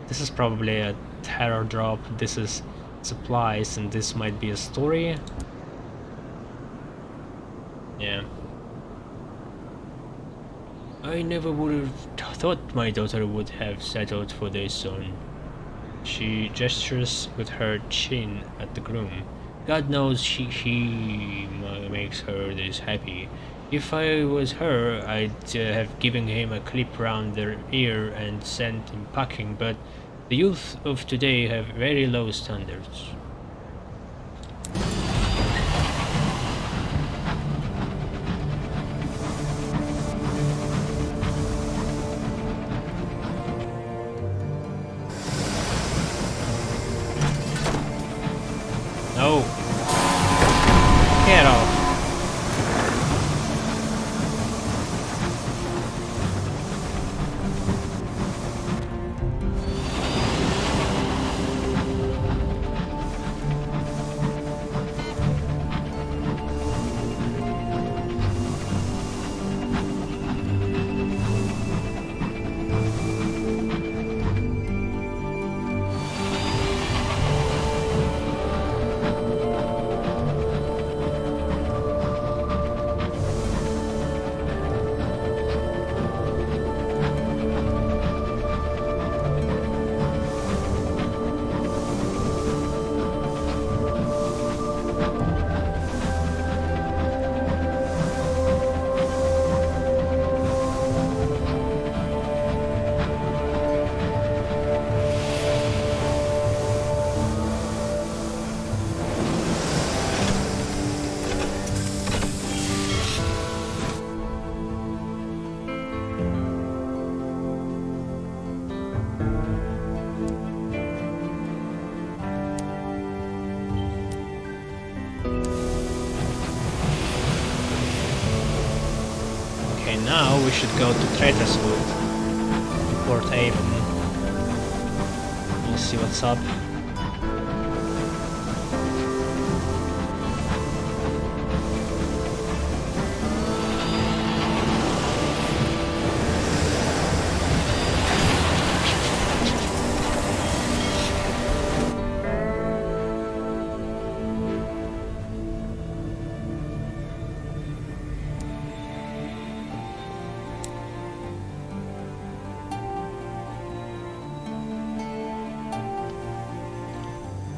A: This is probably a terror drop. This is supplies, and this might be a story. Yeah. I never would have thought my daughter would have settled for their son. She gestures with her chin at the groom. God knows he makes her this happy. If I was her, I'd have given him a clip round the ear and sent him packing, but the youth of today have very low standards. No! Get off! now we should go to Traitor's Wood, Port Avon. We'll see what's up.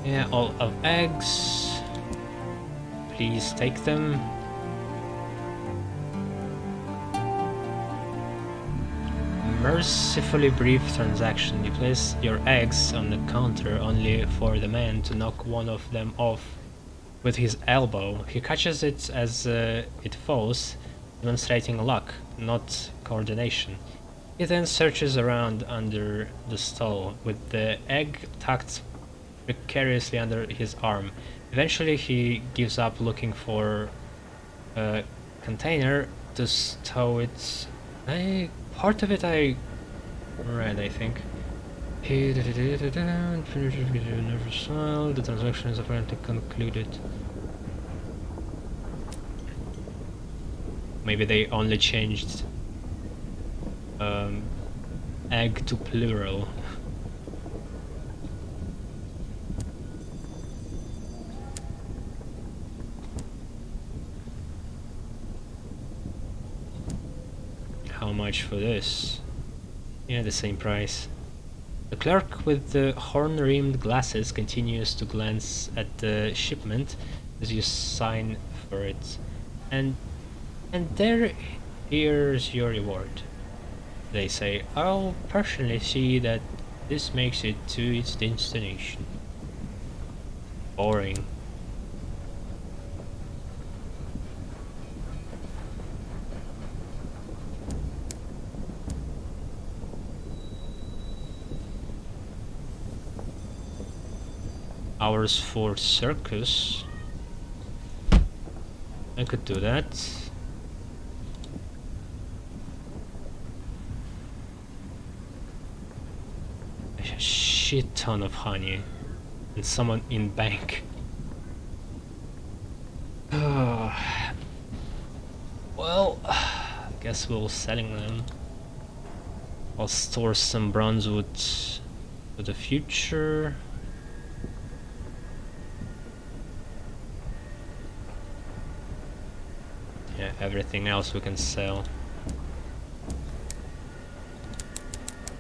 A: Yeah, all of eggs. Please take them. Mercifully brief transaction. You place your eggs on the counter only for the man to knock one of them off with his elbow. He catches it as it falls, demonstrating luck, not coordination. He then searches around under the stall with the egg tucked precariously under his arm. Eventually he gives up looking for a container to stow it. Part of it I read, I think. The transaction is apparently concluded. Maybe they only changed egg to plural. How much for this? Yeah, the same price. The clerk with the horn-rimmed glasses continues to glance at the shipment as you sign for it. And here's your reward. They say, I'll personally see that this makes it to its destination. Boring. Hours for circus. I could do that. A shit ton of honey and someone in bank. Well, I guess we'll selling them. I'll store some bronzewood for the future. Yeah, everything else we can sell.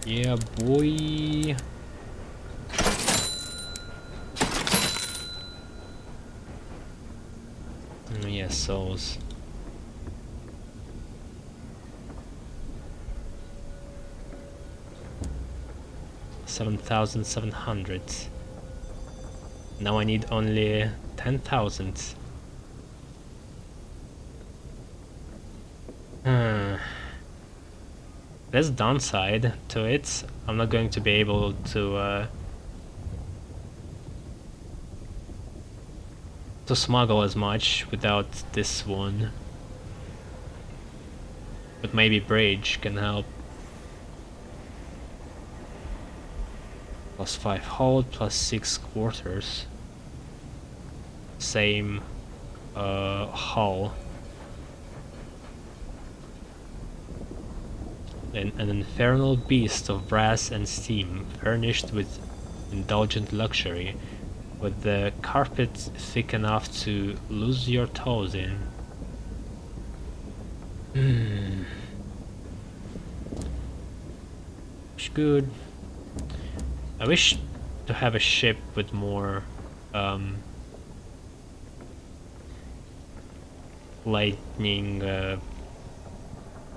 A: Yeah, boy. Yeah, souls. $7,700. Now I need only 10,000. There's downside to it. I'm not going to be able to smuggle as much without this one. But maybe bridge can help. +5 hold, +6 quarters. Same hull. An infernal beast of brass and steam, furnished with indulgent luxury, with the carpet thick enough to lose your toes in. It's good. I wish to have a ship with more lightning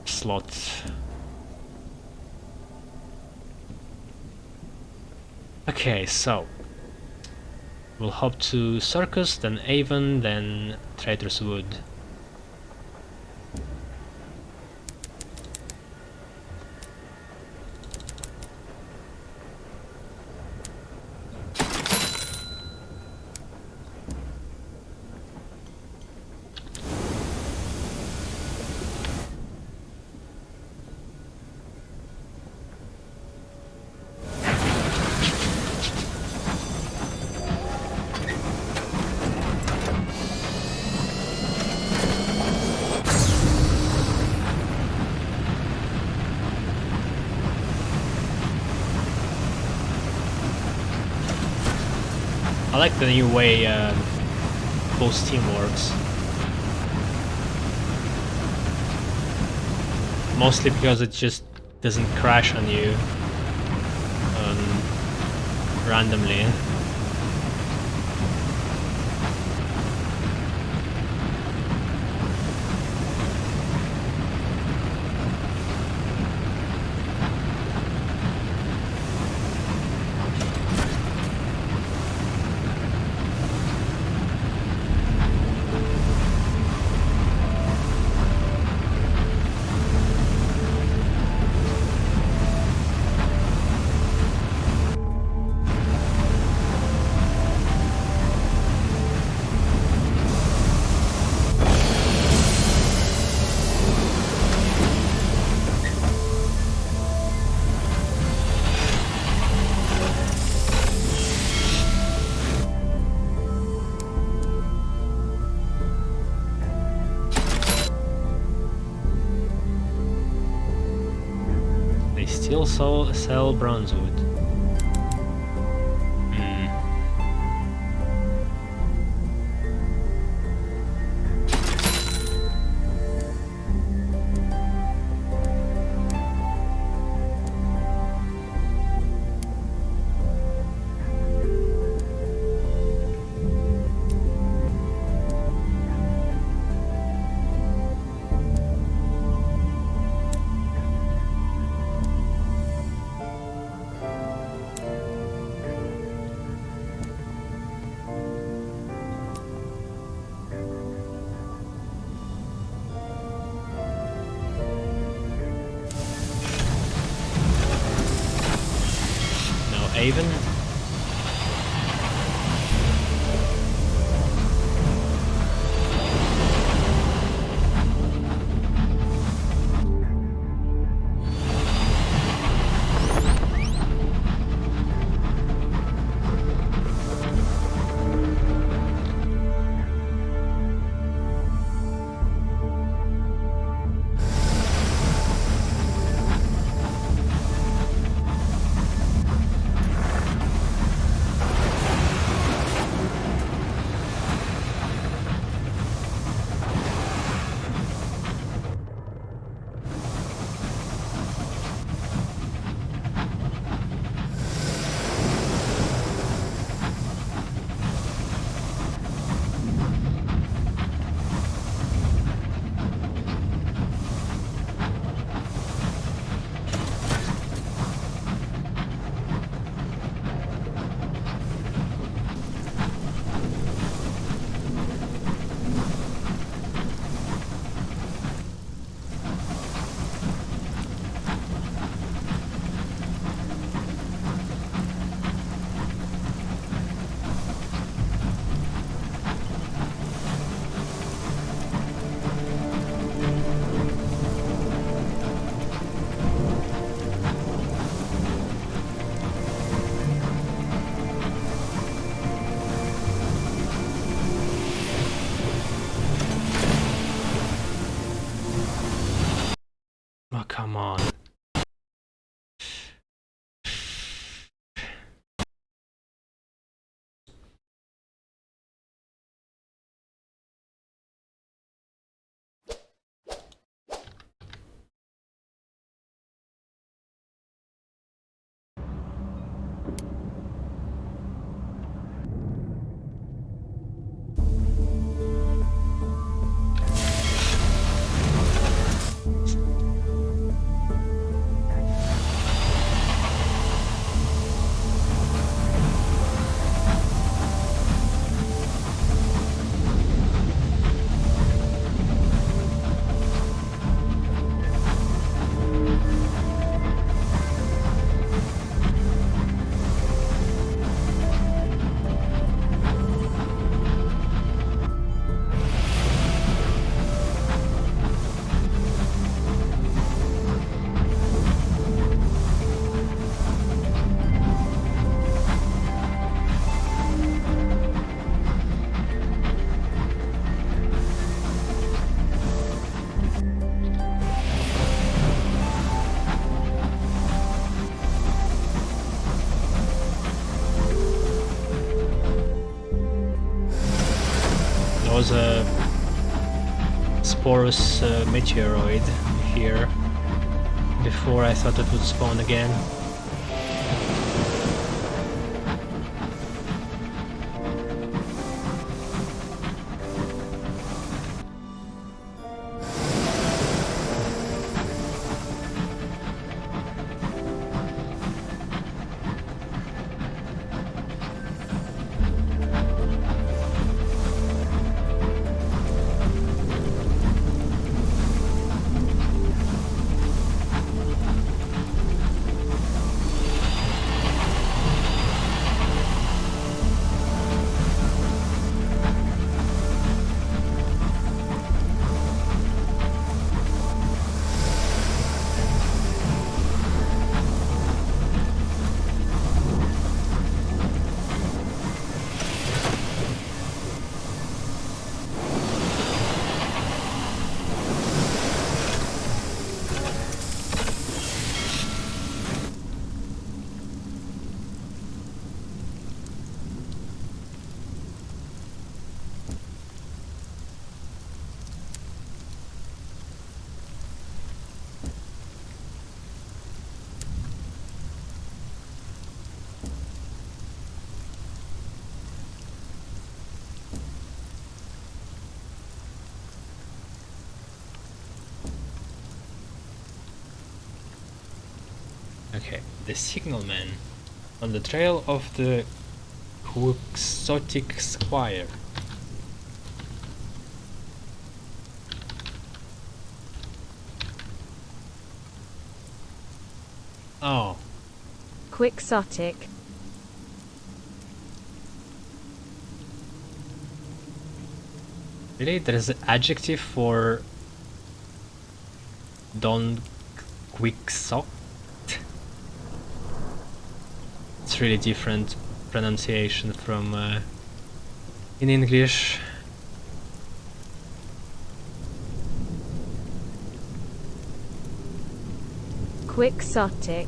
A: slots. Okay, so we'll hop to Circus, then Avon, then Traitor's Wood. I like the new way full steam works. Mostly because it just doesn't crash on you randomly. Still sell bronze wood. Avon. was a Sporus meteoroid here before I thought it would spawn again. Okay, the signalman on the trail of the Quixotic Squire. Oh.
B: Quixotic.
A: Really? There's an adjective for Don Quixotic? It's really different pronunciation from in English.
B: Quixotic.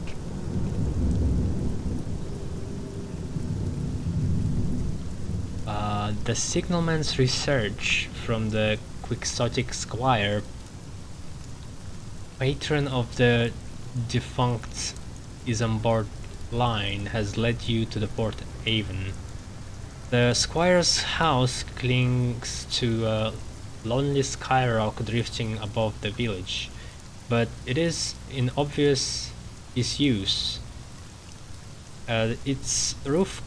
A: The signalman's research from the Quixotic Squire, patron of the defunct Isambard line, has led you to the Port Haven. The Squire's house clings to a lonely skyrock drifting above the village, but it is in obvious disuse. Its roof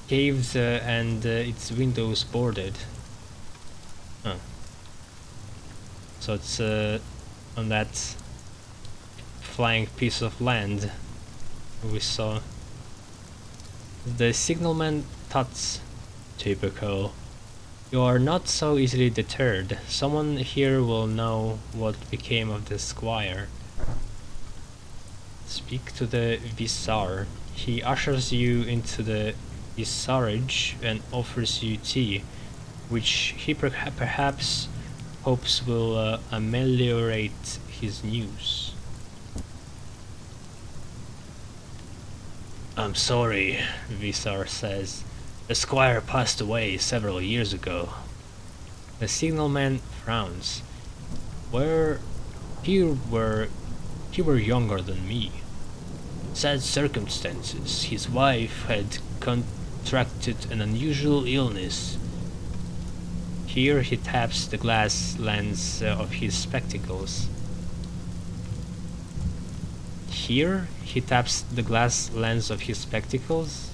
A: caved and its windows boarded. Huh. So it's on that flying piece of land we saw. The signalman thought, typical. You are not so easily deterred. Someone here will know what became of the squire. Speak to the Visar. He ushers you into the Visarage and offers you tea, which he perhaps hopes will ameliorate his news. I'm sorry, Visar says. The squire passed away several years ago. The signalman frowns. He were younger than me. Sad circumstances. His wife had contracted an unusual illness. Here he taps the glass lens of his spectacles. Here he taps the glass lens of his spectacles.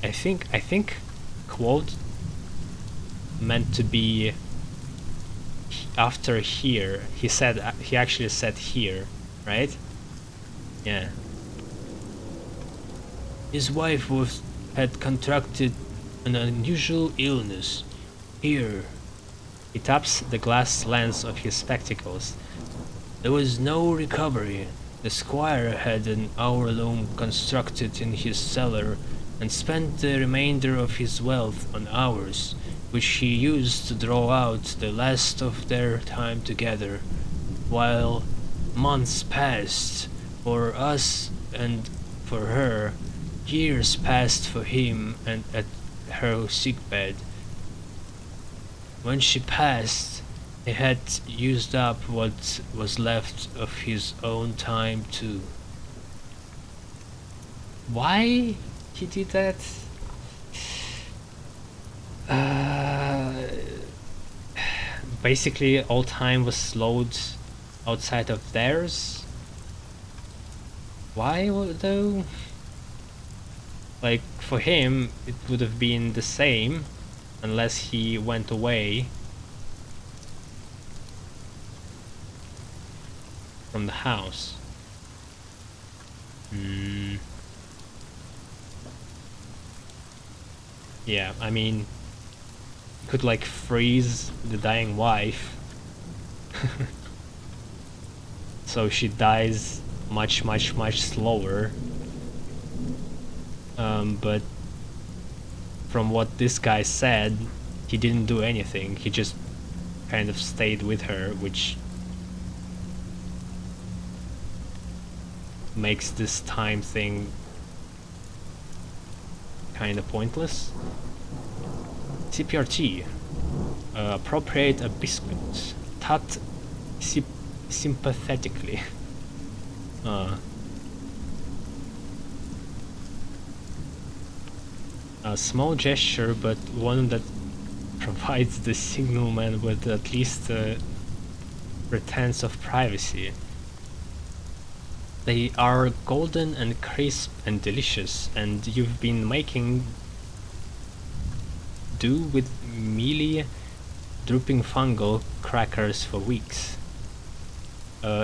A: I think quote meant to be after here. He actually said here, right? Yeah. His wife had contracted an unusual illness. Here. He taps the glass lens of his spectacles. There was no recovery. The squire had an hour loom constructed in his cellar and spent the remainder of his wealth on hours, which he used to draw out the last of their time together, while months passed for us and for her. Years passed for him and her sickbed. When she passed, he had used up what was left of his own time too. Why he did that? Basically all time was slowed outside of theirs. Why though? Like, for him it would have been the same unless he went away from the house. Yeah, I mean, you could like freeze the dying wife so she dies much slower. But from what this guy said, he didn't do anything. He just kind of stayed with her, which makes this time thing kind of pointless. CPRT. Appropriate a biscuit. Tut sympathetically. A small gesture, but one that provides the signalman with at least a pretense of privacy. They are golden and crisp and delicious, and you've been making do with mealy, drooping fungal crackers for weeks.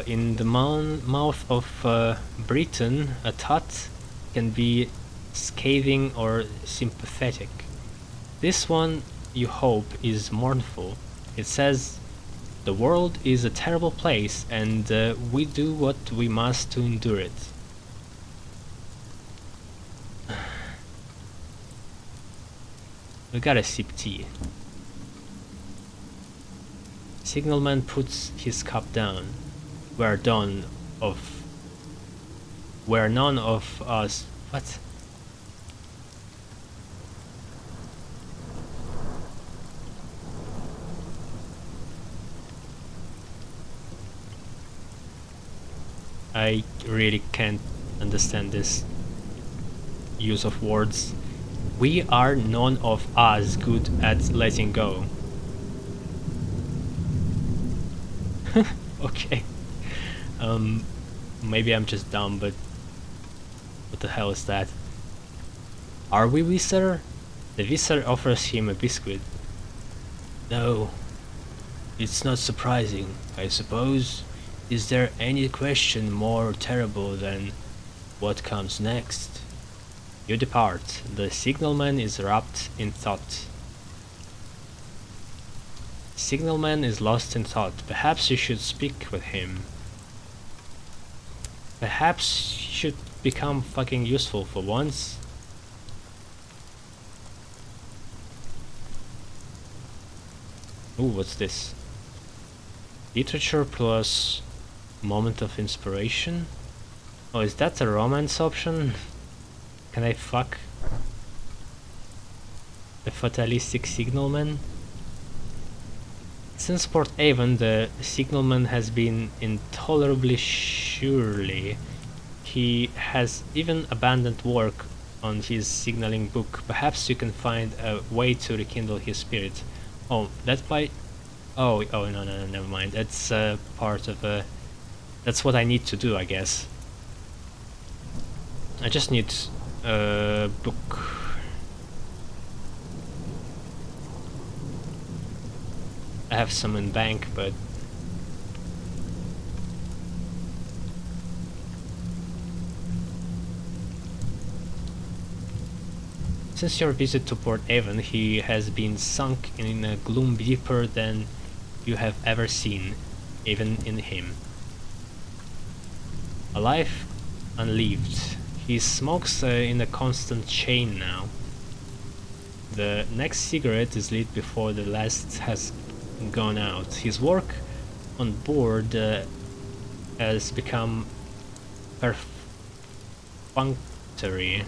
A: In the mouth of Britain, a tut can be scathing or sympathetic. This one, you hope, is mournful. It says, "The world is a terrible place, and we do what we must to endure it." We gotta sip tea. Signalman puts his cup down. We're none of us. What? I really can't understand this use of words. We are none of us good at letting go. Okay. Maybe I'm just dumb, but what the hell is that? Are we Visser? The Visser offers him a biscuit. No. It's not surprising, I suppose. Is there any question more terrible than what comes next? You depart. The signalman is wrapped in thought. Signalman is lost in thought. Perhaps you should speak with him. Perhaps you should become fucking useful for once. Ooh, what's this? Literature plus moment of inspiration? Oh, is that a romance option? Can I fuck the fatalistic signalman? Since Port Avon, the signalman has been intolerably surly. He has even abandoned work on his signaling book. Perhaps you can find a way to rekindle his spirit. Oh, that might... Oh, no, never mind. That's part of a... That's what I need to do, I guess. I just need a book. I have some in bank, but... Since your visit to Port Avon, he has been sunk in a gloom deeper than you have ever seen, even in him. A life unlived. He smokes in a constant chain now. The next cigarette is lit before the last has gone out. His work on board has become perfunctory.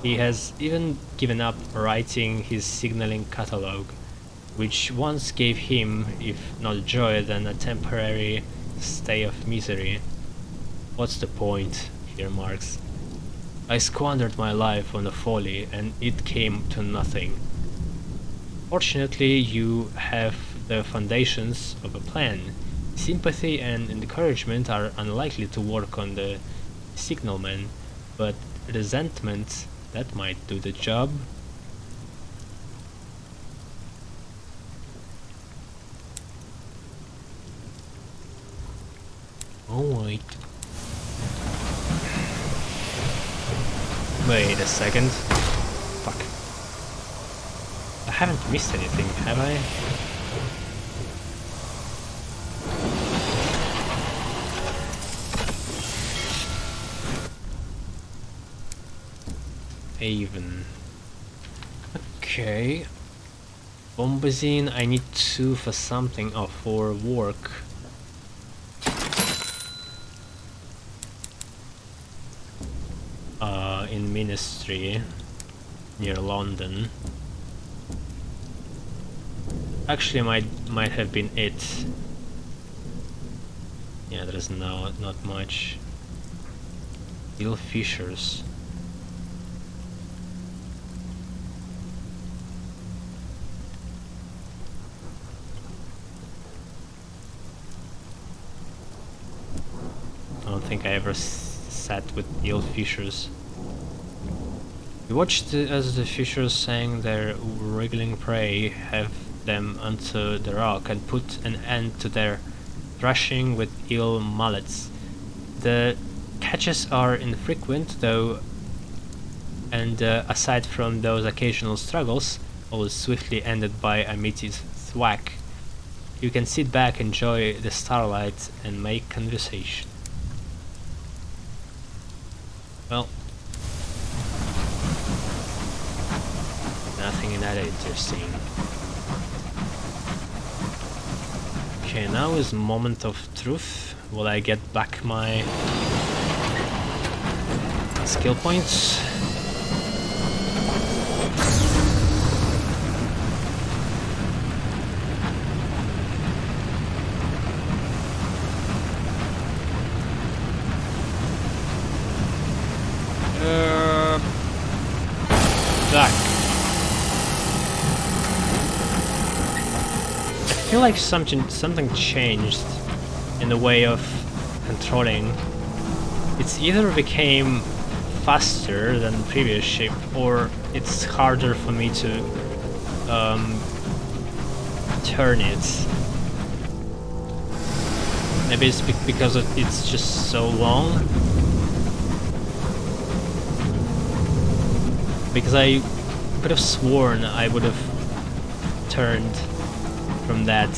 A: He has even given up writing his signaling catalogue, which once gave him, if not joy, then a temporary stay of misery. What's the point, he remarks. I squandered my life on a folly, and it came to nothing. Fortunately, you have the foundations of a plan. Sympathy and encouragement are unlikely to work on the signalman, but resentment, that might do the job. Oh wait. Wait a second. Fuck. I haven't missed anything, have I? Haven. Okay. Bombazine, I need 2 for something, or for work. In Ministry, near London. Actually, might have been it. Yeah, there's not much. Ill Fishers. I don't think I ever sat with Ill Fishers. We watched as the fishers sang their wriggling prey, have them onto the rock, and put an end to their thrashing with ill mullets. The catches are infrequent, though, and aside from those occasional struggles, always swiftly ended by a meaty thwack, you can sit back, enjoy the starlight, and make conversation. Well, nothing in that interesting. Okay, now is moment of truth. Will I get back my skill points? Back. I feel like something changed in the way of controlling. It's either became faster than the previous ship, or it's harder for me to turn it. Maybe it's because it's just so long. Because I could have sworn I would have turned from that